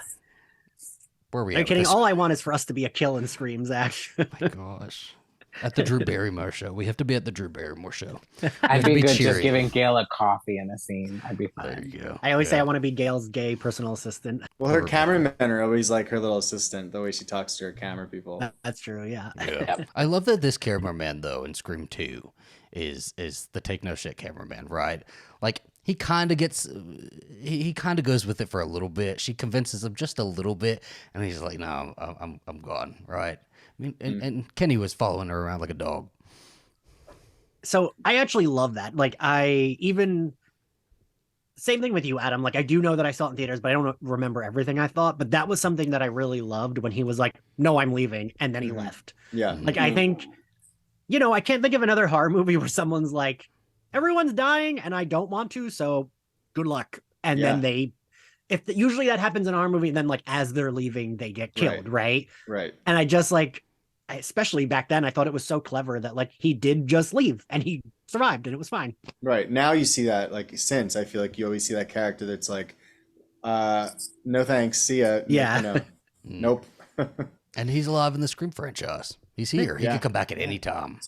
Where are we Are you at? kidding? This- All I want is for us to be a kill in Scream, Zach. my gosh. At the Drew Barrymore show. We have to be at the Drew Barrymore show. I'd to be be good cheery. just giving Gail a coffee and a scene. I'd be There fine. you go. I always say Yeah. I want to be Gail's gay personal assistant. Well, her cameramen are always like her little assistant, the way she talks to her camera people. That's true, yeah. Yeah. Yep. I love that this cameraman though in Scream 2 is the take no shit cameraman, right? Like he kind of gets he kind of goes with it for a little bit. She convinces him just a little bit and he's like, "No, I'm gone," right? I mean, and Kenny was following her around like a dog. So I actually love that. Like same thing with you, Adam. Like I do know that I saw it in theaters, but I don't remember everything I thought. But that was something that I really loved when he was like, "No, I'm leaving," and then he left. Yeah. Mhm. Like I think, I can't think of another horror movie where someone's like, "Everyone's dying, and I don't want to, so good luck." And then usually that happens in a horror movie, and then like as they're leaving, they get killed, right? Right. And I just like, especially back then, I thought it was so clever that like he did just leave and he survived and it was fine. Right. Now you see that, like, since I feel like you always see that character that's like, no thanks, see ya. Yeah. Nope. And he's alive in the Scream franchise. He's here. He Yeah. could come back at any time.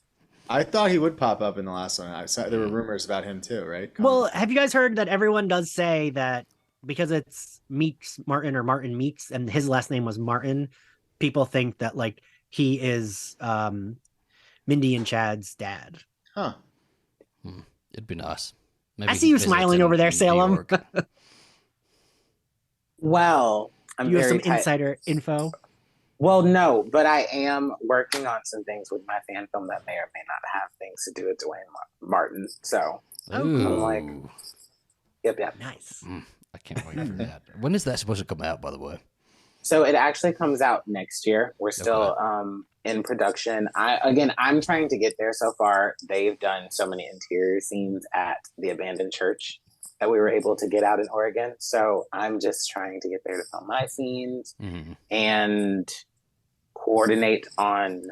I thought he would pop up in the last one. I saw there were rumors about him too, right? Well, have you guys heard that everyone does say that because it's Meeks Martin or Martin Meeks and his last name was Martin, people think that like he is Mindy and Chad's dad. Huh. It'd be nice. I he see you visits smiling over there, New Salem. York. Well, I'm You have very some insider info. Well, no, but I am working on some things with my fan film that may or may not have things to do with Dwayne Martin. So, Ooh. I'm like, yep. Nice. I can't wait for that. When is that supposed to come out, by the way? So it actually comes out next year. We're still in production. I'm trying to get there. So far, they've done so many interior scenes at the abandoned church that we were able to get out in Oregon. So I'm just trying to get there to film my scenes and coordinate on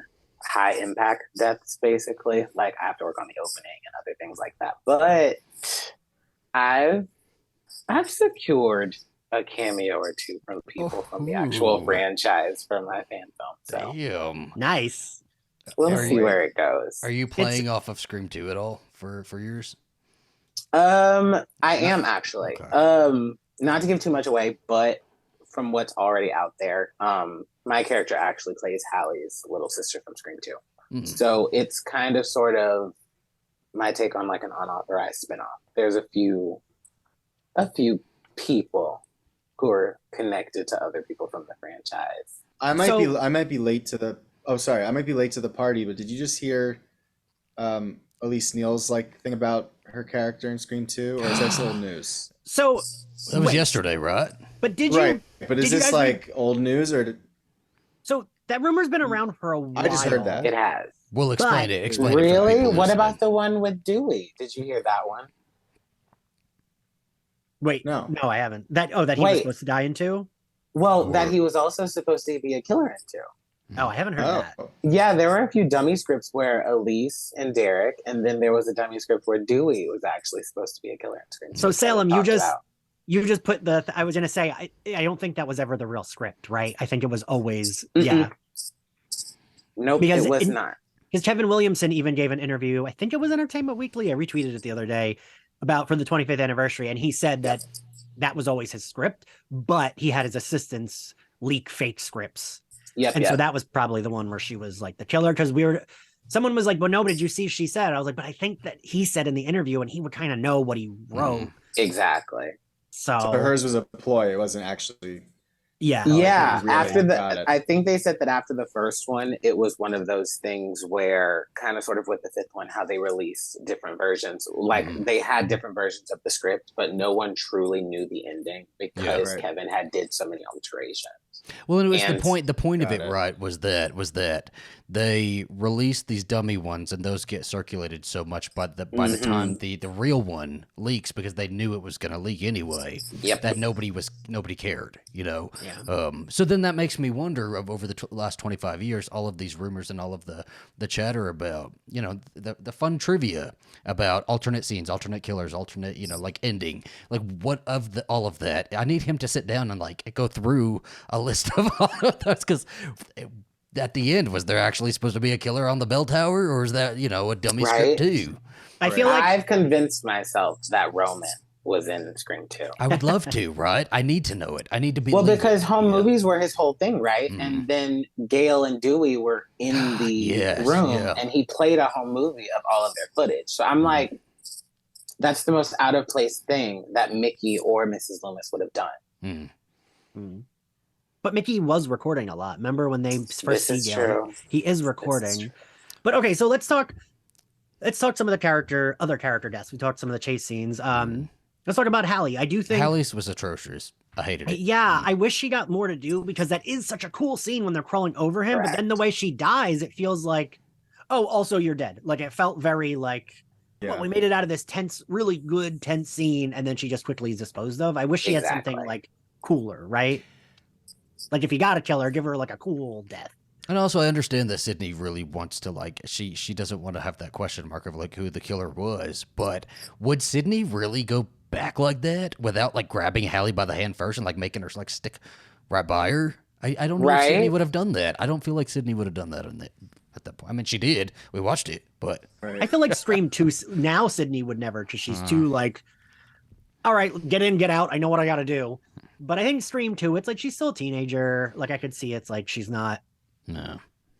high impact deaths, basically. Like I have to work on the opening and other things like that. But I've secured a cameo or two from people from the actual franchise from my fan film. So Damn. Nice. we'll see where it goes. Are you playing off of Scream 2 at all for yours? I am actually. Okay. Not to give too much away, but from what's already out there, my character actually plays Hallie's little sister from Scream 2. Mm. So it's kind of sort of my take on like an unauthorized spinoff. There's a few people who are connected to other people from the franchise. I might be late to the I might be late to the party, but did you just hear Elise Neal's like thing about her character in Scream 2, or is that still news? So That was yesterday, right? But did you? Right, but is did you this guys like old news or? So that rumor's been around for a while. I just heard that. It has. We'll explain But- it. Explain it. for Really? people What listening. about the one with Dewey? Did you hear that one? Wait, No. I haven't. That he was Wait. supposed to die in two? Well, Or- that he was also supposed to be a killer in too. Oh, I haven't heard that. Oh, Yeah, there were a few dummy scripts where Elise and Derek, and then there was a dummy script where Dewey was actually supposed to be a killer in Scream 2. So Salem, we you talked just about. you just put I was gonna say I don't think that was ever the real script, right? I think it was always Mm-mm. yeah. Nope, Because it was in- not. Because Kevin Williamson even gave an interview, I think it was Entertainment Weekly. I retweeted it the other day about for the 25th anniversary, and he said that was always his script, but he had his assistants leak fake scripts. Yep, And yep. so that was probably the one where she was like the killer, because someone was like, well, no, but did you see she said? I was like, but I think that he said in the interview and he would kind of know what he wrote. Exactly. So, so hers was a ploy. It wasn't actually. yeah. Oh, Yeah, it was really- got it. I think they said that after the first one, it was one of those things where kind of sort of with the fifth one, how they released different versions. Like they had different versions of the script, but no one truly knew the ending because right. Kevin had did so many alterations. Well, and it was And the point of Got it, it. right, was that they released these dummy ones and those get circulated so much by the time the real one leaks, because they knew it was going to leak anyway, Yep. that nobody cared, you know. Yeah. So then that makes me wonder of over the last 25 years, all of these rumors and all of the chatter about, you know, the fun trivia about alternate scenes, alternate killers, alternate, you know, like ending, like what of all of that. I need him to sit down and like go through a list of all of those, because at the end, was there actually supposed to be a killer on the bell tower, or is that, you know, a dummy script Right. too? I feel like I've convinced myself that Roman was in Scream 2. I would love to, right? I need to know it. I need to be Well, because home movies were his whole thing, right? Mhm. And then Gail and Dewey were in the Yes, room, yeah. and he played a home movie of all of their footage. So I'm like, that's the most out of place thing that Mickey or Mrs. Loomis would have done. But Mickey was recording a lot. Remember when they first This see is Gail? true. He is recording. But okay, so let's talk some of the other character deaths. We talked some of the chase scenes. Let's talk about Hallie. I do think Hallie's was atrocious. I hated it. yeah, I wish she got more to do, because that is such a cool scene when they're crawling over him. But then the way she dies, it feels like, oh, also you're dead. Like it felt very like, well, we made it out of this tense, really good tense scene, and then she just quickly is disposed of. I wish she had something like cooler, right? Like if you got to kill her, give her like a cool death. And also, I understand that Sydney really wants to, like, she doesn't want to have that question mark of like who the killer was. But would Sydney really go back like that without like grabbing Hallie by the hand first and like making her like stick right by her? I don't know if Sydney would have done that. I don't feel like Sydney would have done that at that point. I mean, she did. We watched it, but I feel like Scream 2 now Sydney would never, because she's too like, all right, get in, get out. I know what I got to do. But I think Scream 2, it's like she's still a teenager. Like I could see it's like she's not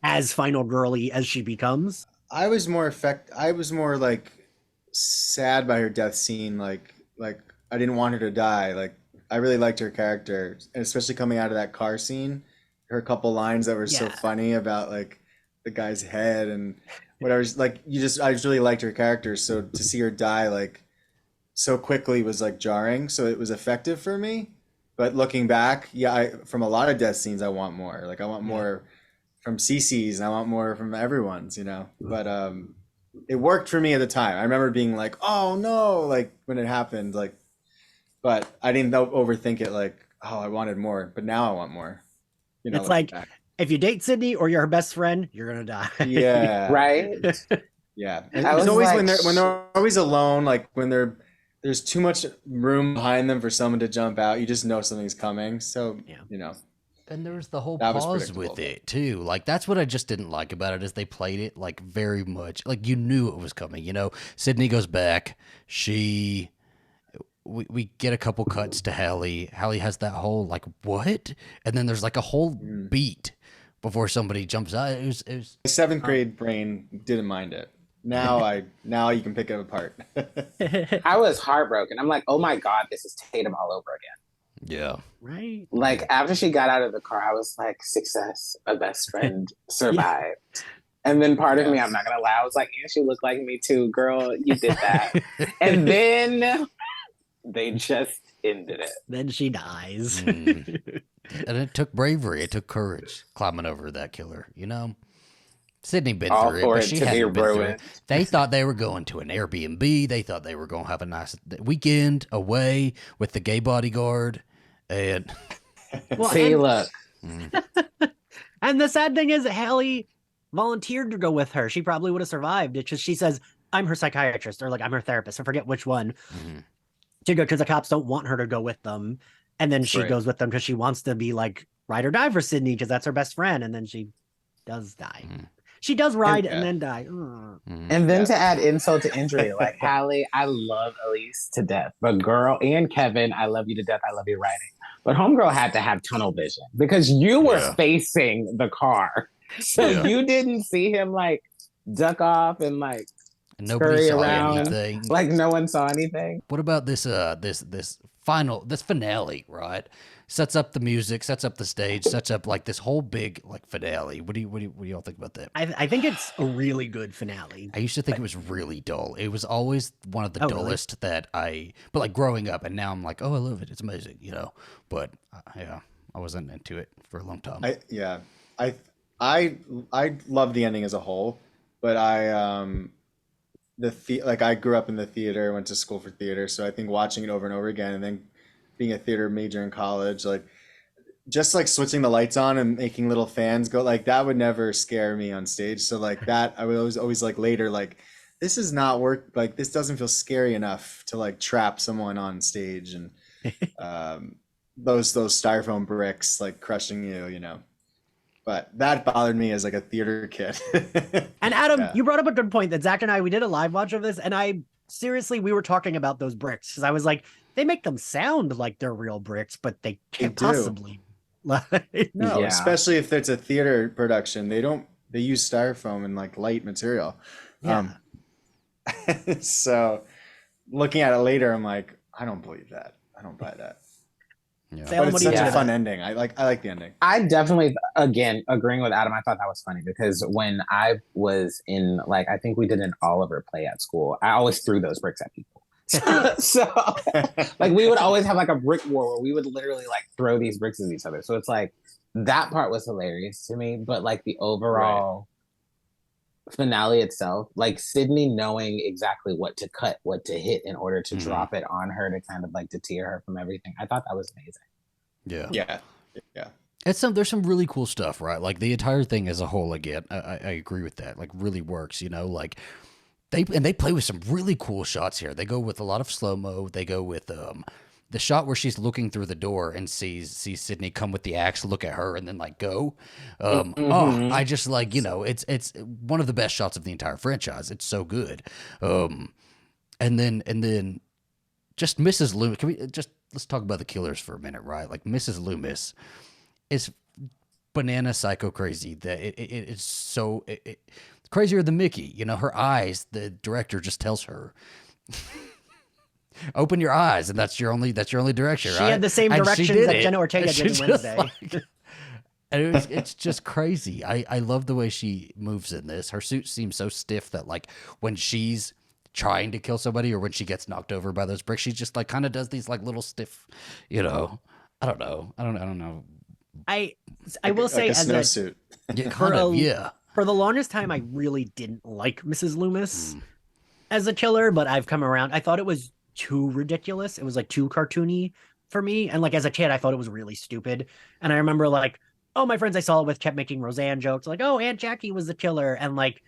as final girly as she becomes. I was more like sad by her death scene. Like I didn't want her to die. Like I really liked her character, and especially coming out of that car scene, her couple lines that were so funny about like the guy's head and whatever. Like I just really liked her character. So to see her die like so quickly was like jarring. So it was effective for me. But looking back, from a lot of death scenes, I want more. Like I want more from Cece's, and I want more from everyone's, you know. But it worked for me at the time. I remember being like, "Oh no!" Like when it happened, like. But I didn't overthink it. Like, oh, I wanted more, but now I want more. You know, it's like if you date Sydney or you're her best friend, you're gonna die. Yeah. Right. Yeah. And it's always like, when they're always alone, like when there's too much room behind them for someone to jump out. You just know something's coming. So you know. And there was the whole pause with it too. Like that's what I just didn't like about it, is they played it like very much like you knew it was coming. You know, Sydney goes back. We get a couple cuts to Hallie. Hallie has that whole like what, and then there's like a whole beat before somebody jumps out. It was My seventh grade brain didn't mind it. Now you can pick it apart. I was heartbroken. I'm like, oh my God, this is Tatum all over again. Yeah. Right. Like after she got out of the car, I was like, success, a best friend survived. And then part of me, I'm not gonna lie, I was like, yeah, she looked like me too, girl. You did that. And then they just ended it. Then she dies. And it took bravery. It took courage climbing over that killer, you know? Sydney been through it, but she hadn't been through it. They thought they were going to an Airbnb. They thought they were going to have a nice weekend away with the gay bodyguard. And look. And the sad thing is that Hallie volunteered to go with her. She probably would have survived. It's just she says, I'm her psychiatrist, or like I'm her therapist. I forget which one. To go, because the cops don't want her to go with them. And then she goes with them because she wants to be like ride or die for Sydney, because that's her best friend. And then she does die. She does ride and then die. And then to add insult to injury, like Hallie, I love Elise to death. But girl, and Kevin, I love you to death. I love your writing. But homegirl had to have tunnel vision because you were facing the car. So you didn't see him like duck off and like nobody saw around. anything. Like no one saw anything. What about this this finale, right? Sets up the music, sets up the stage, sets up like this whole big like finale. What do you all think about that? I think it's a really good finale. I used to think it was really dull. It was always one of the dullest but like growing up, and now I'm like, oh, I love it. It's amazing, you know. But I wasn't into it for a long time. I I love the ending as a whole, but like I grew up in the theater, went to school for theater, so I think watching it over and over again, and then being a theater major in college, like just like switching the lights on and making little fans go, like that would never scare me on stage. So like that, I was always like later, like this is not work, like this doesn't feel scary enough to like trap someone on stage, and those styrofoam bricks like crushing you, you know. But that bothered me as like a theater kid. And Adam, Yeah. you brought up a good point that Zach and I, we did a live watch of this, and we were talking about those bricks because I was like, they make them sound like they're real bricks, but they can't do. possibly. Like, No, Yeah. especially if it's a theater production, they use styrofoam and like light material. Yeah. So looking at it later, I'm like, I don't believe that. I don't buy that. Yeah. Salem, But what it's do you such think a of fun that? ending. I like the ending. I definitely, again, agreeing with Adam, I thought that was funny because when I was in, like, I think we did an Oliver play at school, I always threw those bricks at people. So, like, we would always have like a brick war where we would literally like throw these bricks at each other. So it's like that part was hilarious to me, but like the overall finale itself, like Sydney knowing exactly what to cut, what to hit in order to drop it on her to kind of like deter her from everything. I thought that was amazing. Yeah. Yeah. There's some really cool stuff, right? Like the entire thing as a whole, again, I agree with that. Like really works, you know, like they play with some really cool shots here. They go with a lot of slow-mo. They go with the shot where she's looking through the door and sees Sydney come with the axe, look at her, and then like go. Oh, I just like, you know, it's one of the best shots of the entire franchise. It's so good. And then just Mrs. Loomis. Let's talk about the killers for a minute, right? Like Mrs. Loomis is banana psycho crazy. That it's so crazier than Mickey. You know, her eyes. The director just tells her, "Open your eyes," and that's your only direction. She right? had the same And she directions did that it. Jenna Ortega And she did in just, Wednesday. like- and it's just crazy. I love the way she moves in this. Her suit seems so stiff that like when she's trying to kill somebody or when she gets knocked over by those bricks, she just like kind of does these like little stiff, you know. I don't know. I don't know. I will say, like a as a snowsuit. Yeah, For kind of. a- Yeah. for the longest time, I really didn't like Mrs. Loomis as a killer, but I've come around. I thought it was too ridiculous. It was like too cartoony for me. And like as a kid, I thought it was really stupid. And I remember like, oh, my friends I saw it with kept making Roseanne jokes, like, oh, Aunt Jackie was the killer. And like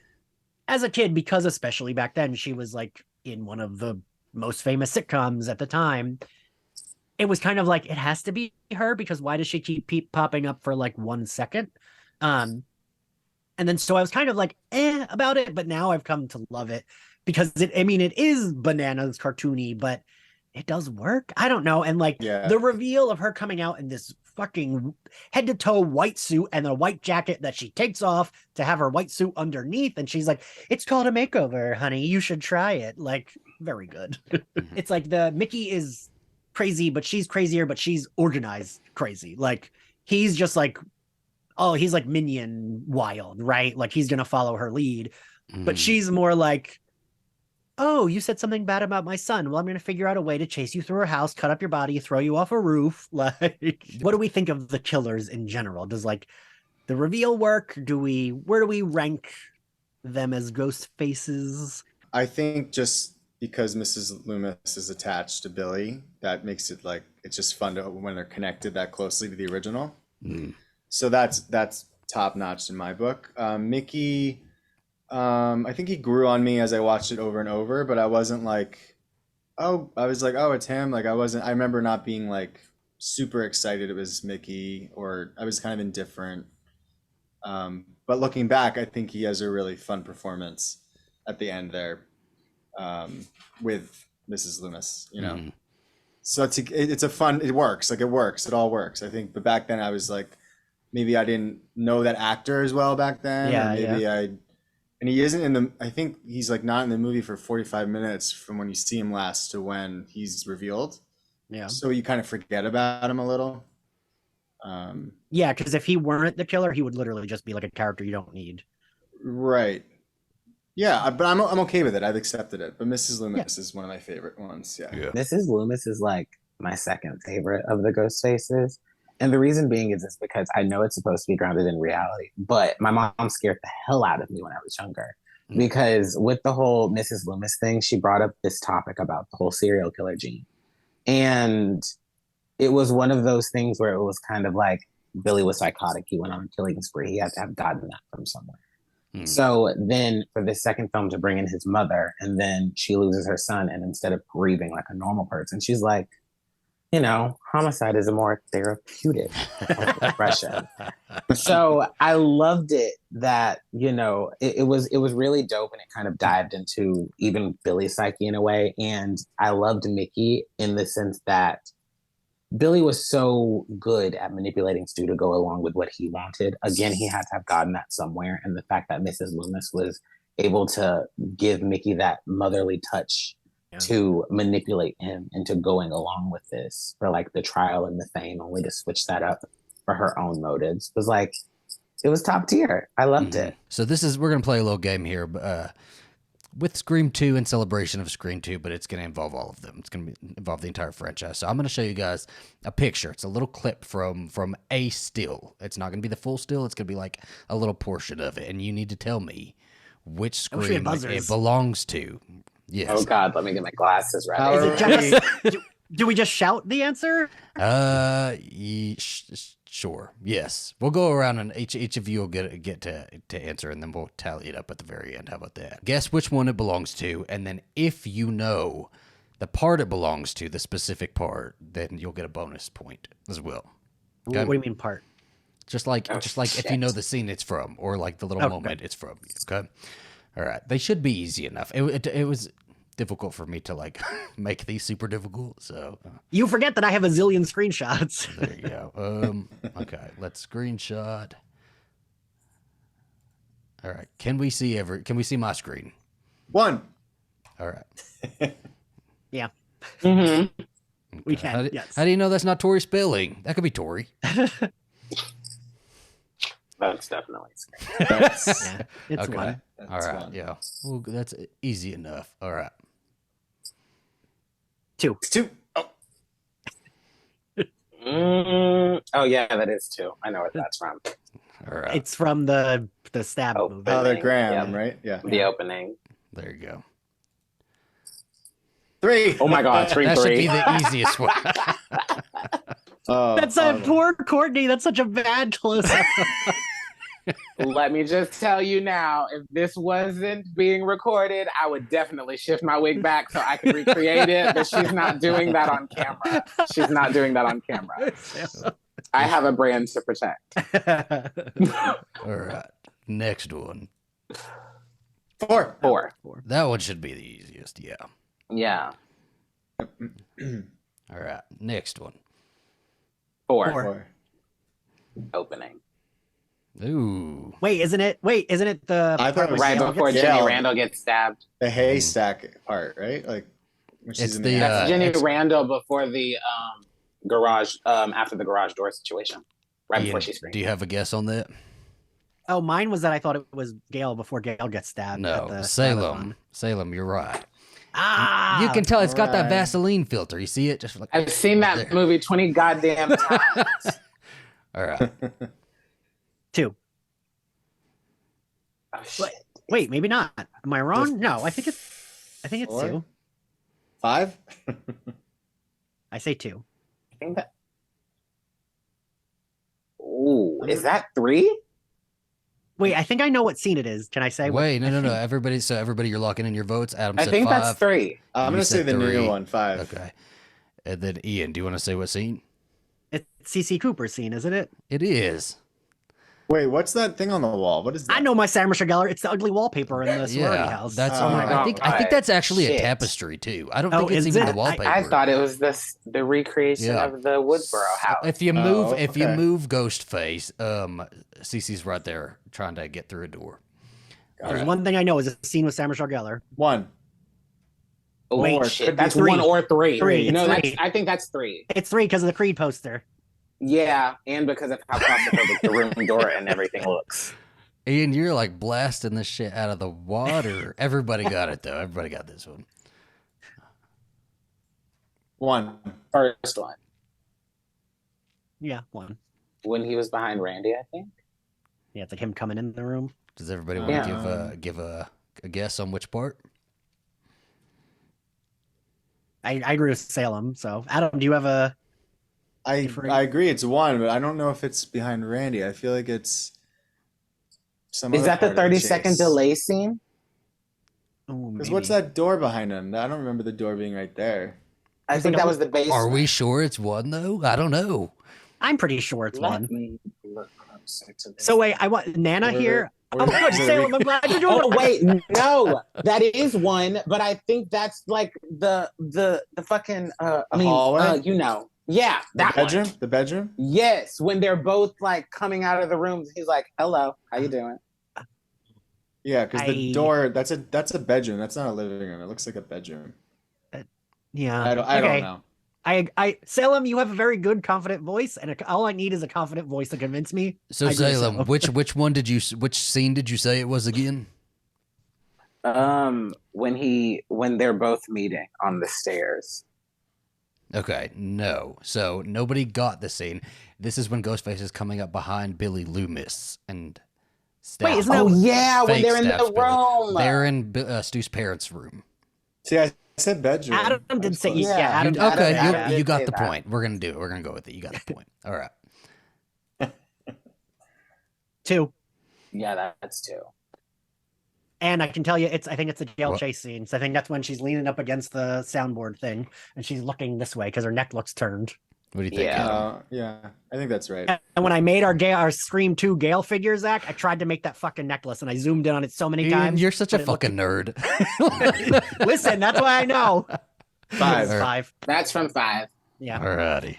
as a kid, because especially back then, she was like in one of the most famous sitcoms at the time. It was kind of like it has to be her because why does she keep popping up for like 1 second? Um, and then so I was kind of like about it, but now I've come to love it because it is bananas cartoony, but it does work. I don't know. And like Yeah. the reveal of her coming out in this fucking head to toe white suit and a white jacket that she takes off to have her white suit underneath. And she's like, it's called a makeover, honey. You should try it. Like, very good. It's like the Mickey is crazy, but she's crazier, but she's organized crazy. Like, he's just like, oh, he's like minion wild, right? Like he's gonna follow her lead. But she's more like, oh, you said something bad about my son. Well, I'm gonna figure out a way to chase you through her house, cut up your body, throw you off a roof. Like, what do we think of the killers in general? Does like the reveal work? Where do we rank them as ghost faces? I think just because Mrs. Loomis is attached to Billy, that makes it like it's just fun to when they're connected that closely to the original. So that's top notch in my book. Mickey, I think he grew on me as I watched it over and over, but I wasn't like, oh, I was like, oh, it's him. Like I remember not being like super excited it was Mickey, or I was kind of indifferent. But looking back, I think he has a really fun performance at the end there, with Mrs. Loomis, you know. So it works. Like it works. It all works. I think, but back then I was like, maybe I didn't know that actor as well back then. Yeah, or maybe and he isn't I think he's like not in the movie for 45 minutes from when you see him last to when he's revealed. Yeah. So you kind of forget about him a little. Yeah, because if he weren't the killer, he would literally just be like a character you don't need. Right. Yeah, but I'm okay with it. I've accepted it. But Mrs. Loomis is one of my favorite ones. Yeah. Mrs. Loomis is like my second favorite of the ghost faces. And the reason being is because I know it's supposed to be grounded in reality, but my mom scared the hell out of me when I was younger. Because with the whole Mrs. Loomis thing, she brought up this topic about the whole serial killer gene. And it was one of those things where it was kind of like Billy was psychotic. He went on a killing spree. He had to have gotten that from somewhere. So then for the second film to bring in his mother, and then she loses her son, and instead of grieving like a normal person, she's like, you know, homicide is a more therapeutic expression. So I loved it that, you know, it was really dope, and it kind of dived into even Billy's psyche in a way. And I loved Mickey in the sense that Billy was so good at manipulating Stu to go along with what he wanted. Again, he had to have gotten that somewhere. And the fact that Mrs. Loomis was able to give Mickey that motherly touch to manipulate him into going along with this for like the trial and the fame, only to switch that up for her own motives, was like, it was top tier. I loved it. So we're going to play a little game here with Scream 2 in celebration of Scream 2, but it's going to involve all of them. It's going to involve the entire franchise. So I'm going to show you guys a picture. It's a little clip from a still. It's not going to be the full still. It's going to be like a little portion of it. And you need to tell me which Scream it belongs to. Yes. Oh, God, let me get my glasses ready. Is it just, do we just shout the answer? Sure. Yes. We'll go around and each of you will get to answer, and then we'll tally it up at the very end. How about that? Guess which one it belongs to, and then if you know the part it belongs to, the specific part, then you'll get a bonus point as well. Okay? What do you mean part? Just like if you know the scene it's from, or like the little moment it's from. Okay. All right. They should be easy enough. It was difficult for me to like make these super difficult. So you forget that I have a zillion screenshots. There you go. Okay, let's screenshot. All right. Can we see my screen? 1. All right. Yeah. Mm-hmm. Okay. We can. Yes. How do you know that's not Tori Spelling? That could be Tori. That's definitely scary. Yeah, it's okay. one. All right. Yeah. Well, that's easy enough. All right. 2. 2. Oh yeah, that is 2. I know where that's from. All right. It's from the stab movie. Oh, the Graham, right? Yeah. The opening. There you go. 3. Oh my God, 3. That should be the easiest one. That's poor Courtney. That's such a bad close-up. Let me just tell you now, if this wasn't being recorded, I would definitely shift my wig back so I could recreate it, but she's not doing that on camera. She's not doing that on camera. I have a brand to protect. All right. Next one. 4. 4. That one should be the easiest. Yeah. Yeah. All right. Next one. 4. Opening. Ooh. Wait, isn't it the I thought it was Right before Jenny Randall gets stabbed. The haystack part, right? Like when she's It's in the, That's Jenny it's- Randall before the garage, after the garage door situation. Right Ian, before she screamed. do you have a guess on that? Oh, mine was that I thought it was Gail before Gail gets stabbed. at No. the Salem. Salem, you're right. Ah, You can tell it's got that right. Vaseline filter. You see it? Just like I've seen that there. movie 20 goddamn times. All right. 2. Oh, shit. Wait, maybe not. Am I wrong? No, I think it's 4? 2. 5. I say 2. I think that. Ooh, is that 3? Wait, I think I know what scene it is. Can I say? Wait, no. Everybody, you're locking in your votes. Adam I said think 5. that's 3. I'm You gonna say said the 3. new one, 5. Okay. And then Ian, do you want to say what scene? It's CC Cooper's scene, isn't it? It is. Wait, what's that thing on the wall? What is that? I know my Sam Geller. It's the ugly wallpaper in the sorority house. That's. Oh my I think that's actually a Shit. tapestry too. I don't Oh, think it's is even it? the wallpaper. I thought it was the recreation Yeah. of the Woodsboro house. If you okay. move Ghostface, Cece's right there trying to get through a door. There's one thing I know is a scene with Sam Geller. 1. Oh, Wait, shit. That's 3. 1 or 3. 3, No, it's 3. I think that's 3. It's 3 because of the Creed poster. Yeah, and because of how claustrophobic the room door and everything looks. Ian, you're like blasting this shit out of the water. Everybody got it though. Everybody got this one. 1. First one. Yeah, one. When he was behind Randy, I think. Yeah, it's like him coming in the room. Does everybody want to give a guess on which part? I agree with Salem. So, Adam, do you have a? I different- agree it's one, but I don't know if it's behind Randy. I feel like it's some Is other that the part of 30-second chase. delay scene? Oh, Because maybe. what's that door behind him? I don't remember the door being right there. I think that was the basement. Are we sure it's one though? I don't know. I'm pretty sure it's Let one. me look closer to this. So wait, I want Nana here. Oh, good, so Salem. I'm glad you're doing Oh it. wait, no, that is one, but I think that's like the fucking hallway? you know, yeah, The that one. bedroom? The bedroom? Yes, when they're both like coming out of the rooms, he's like, "Hello, how you doing?" Yeah, because the I- door, that's a bedroom. That's not a living room. It looks like a bedroom. Yeah. I don't know. Salem, you have a very good, confident voice, and all I need is a confident voice to convince me. So I agree with Salem, Salem. which scene did you say it was again? When they're both meeting on the stairs. Okay, no. So nobody got the scene. This is when Ghostface is coming up behind Billy Loomis and Wait, isn't Oh that- yeah, when fake they're in the stabs Billy. room. They're in Stu's parents' room. See, I said bedroom. Adam I did was say, close. yeah, Yeah. Adam. Okay, Adam you did got say the that. point. We're gonna do it. We're gonna go with it. You got the point. All right. 2. Yeah, that's 2. And I can tell you, I think it's a jail What? chase scene. So I think that's when she's leaning up against the soundboard thing, and she's looking this way because her neck looks turned. What do you think, Yeah. Adam? Yeah, I think that's right. And when I made our Scream 2 Gale figure, Zach, I tried to make that fucking necklace, and I zoomed in on it so many Ian, times. you're such a but it looked- fucking nerd. Listen, that's why I know. 5. All right. 5. That's from 5. Yeah. Alrighty.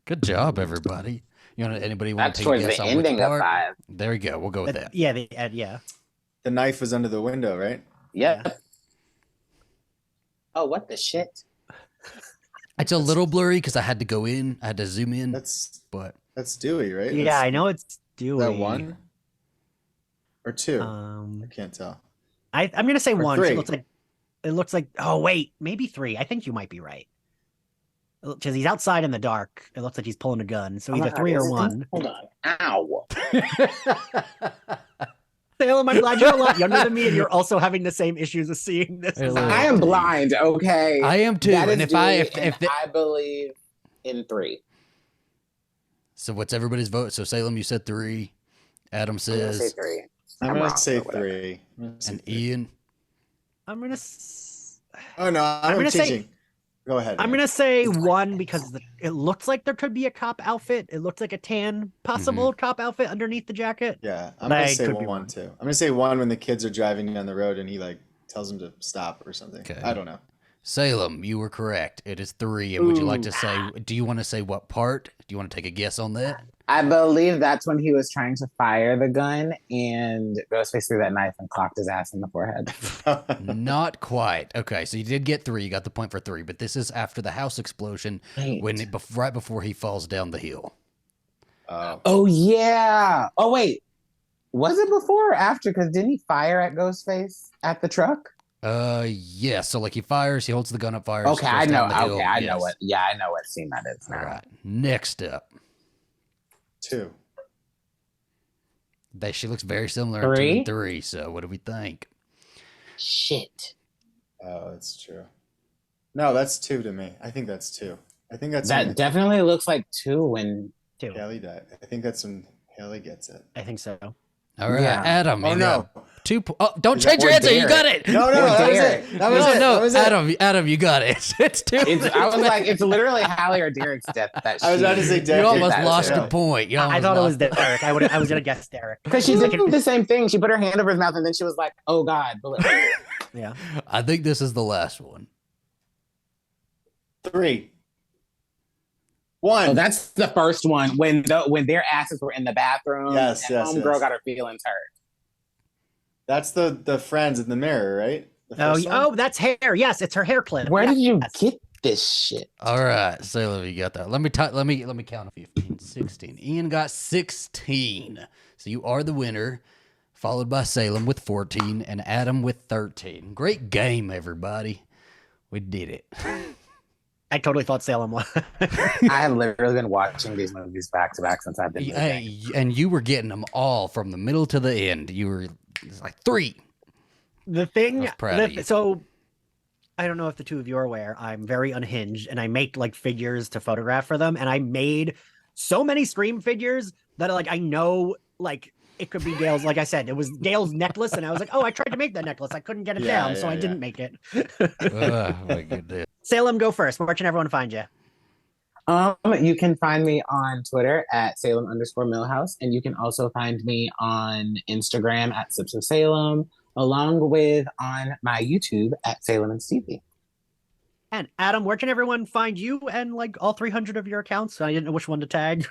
Good job, everybody. Anybody want That's to take a towards guess the on which ending of part? 5. There we go. We'll go with that. Yeah, yeah. The knife was under the window, right? Yep. Oh, what the shit? It's a little blurry because I had to go in. I had to zoom in. That's But Dewey, right? Yeah, That's- I know it's Is Dewey. that 1 or 2? I can't tell. I'm gonna say Or 1. 3. It looks like. Oh wait, maybe 3. I think you might be right. Because he's outside in the dark. It looks like he's pulling a gun. So Oh my either God, 3 or is it? 1. Hold on. Ow. Salem, I'm glad you're a lot younger than me, and you're also having the same issues of seeing this. Hello. I am blind, okay? I am too. That And is if I Dewey, and I believe in 3. so, what's everybody's vote? So Salem, you said 3. Adam I'm gonna say says, 3. I'm I'm gonna wrong, say but whatever. 3. I'm gonna say and 3. Ian. I'm gonna. Oh no, I'm gonna say- teaching. Go ahead. I'm man. gonna say 1 because it looks like there could be a cop outfit. It looks like a tan possible cop outfit underneath the jacket. Yeah, I'm But gonna I say could be 1 wrong. too. I'm gonna say 1 when the kids are driving down the road and he like tells them to stop or something. Okay. I don't know. Salem, you were correct. It is 3. And would you like to say? Do you want to say what part? Do you want to take a guess on that? I believe that's when he was trying to fire the gun and Ghostface threw that knife and clocked his ass in the forehead. Not quite. Okay, so you did get 3. You got the point for 3. But this is after the house explosion, Wait. right before he falls down the hill. Oh yeah. Oh wait. Was it before or after? Because didn't he fire at Ghostface at the truck? Yeah. So like he fires, he holds the gun up, fires. Okay, goes I know. down the hill. Okay, I know Yes. what. Yeah, I know what scene that is All now. right. Next up, 2. she looks very similar 3? to 3. So what do we think? Shit. Oh, that's true. No, that's 2 to me. I think that's 2. I think that's That when definitely looks like 2 when. 2. Haley died. I think that's when Haley gets it. I think so. All right, Yeah. Adam. Oh you no. got 2. Oh, don't Is that change your or answer. You Derek? got it. No, Or that was Derek. it. That was it. no, That was it. Adam, you got it. It's 2. I was like, it's literally Hallie or Derek's death that I was about to say you Derek. almost that lost was a point. You I almost thought it was lost- Derek. I was gonna guess Derek. Because she did the same thing. She put her hand over his mouth and then she was like, "Oh God!" Bullet. Yeah. I think this is the last one. 3. 1. Oh, that's the first one when their asses were in the bathroom. Yes, and yes, homegirl yes. got her feelings hurt. That's the friends in the mirror, right? The first one? Oh, that's hair. Yes, it's her hair clip. Where Yeah. did you Yes. get this shit? All right, Salem, you got that. Let me count 15, 16. Ian got 16. So you are the winner, followed by Salem with 14 and Adam with 13. Great game, everybody. We did it. I totally thought Salem was. I have literally been watching these movies back to back since I've been moving. And you were getting them all from the middle to the end. You were like 3. The I thing, was proud of you. so I don't know if the two of you are aware, I'm very unhinged and I make like figures to photograph for them. And I made so many Scream figures that like I know like it could be Gail's. Like I said, it was Gail's necklace, and I was like, oh, I tried to make that necklace. I couldn't get it down, so I didn't make it. Oh, my goodness. Salem, go first. Where can everyone find you? You can find me on Twitter at Salem_Millhouse, and you can also find me on Instagram at Sips of Salem, along with on my YouTube at Salem and Stevie. And Adam, where can everyone find you and like all 300 of your accounts? I didn't know which one to tag.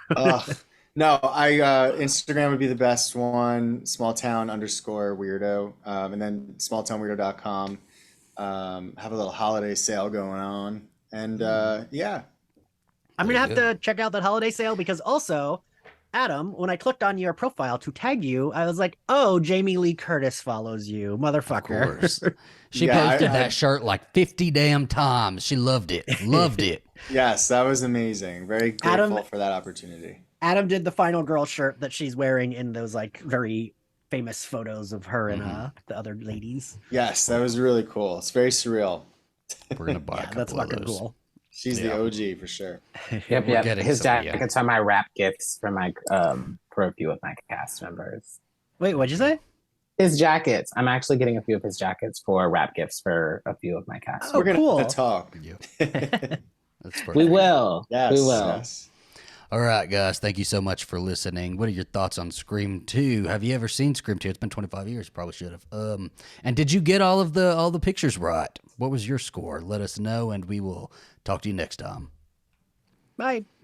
No, Instagram would be the best one, smalltown_weirdo, and then smalltownweirdo.com. Have a little holiday sale going on, and yeah. I'm gonna have to check out that holiday sale because also, Adam, when I clicked on your profile to tag you, I was like, oh, Jamie Lee Curtis follows you, motherfucker. Of course. She posted that shirt like 50 damn times. She loved it. Loved it. Yes, that was amazing. Very grateful for that opportunity. Adam did the final girl shirt that she's wearing in those like very famous photos of her and the other ladies. Yes, that was really cool. It's very surreal. We're gonna buy a couple that's fucking of those. cool. She's the OG for sure. Yep. getting His some, jackets are my wrap gifts for my for a few of my cast members. Wait, what'd you say? His jackets. I'm actually getting a few of his jackets for wrap gifts for a few of my cast. Oh, We're gonna cool. have to talk. That's We will. Yes, we will. yes. All right, guys. Thank you so much for listening. What are your thoughts on Scream 2? Have you ever seen Scream 2? It's been 25 years. Probably should have. And did you get all the pictures right? What was your score? Let us know, and we will talk to you next time. Bye.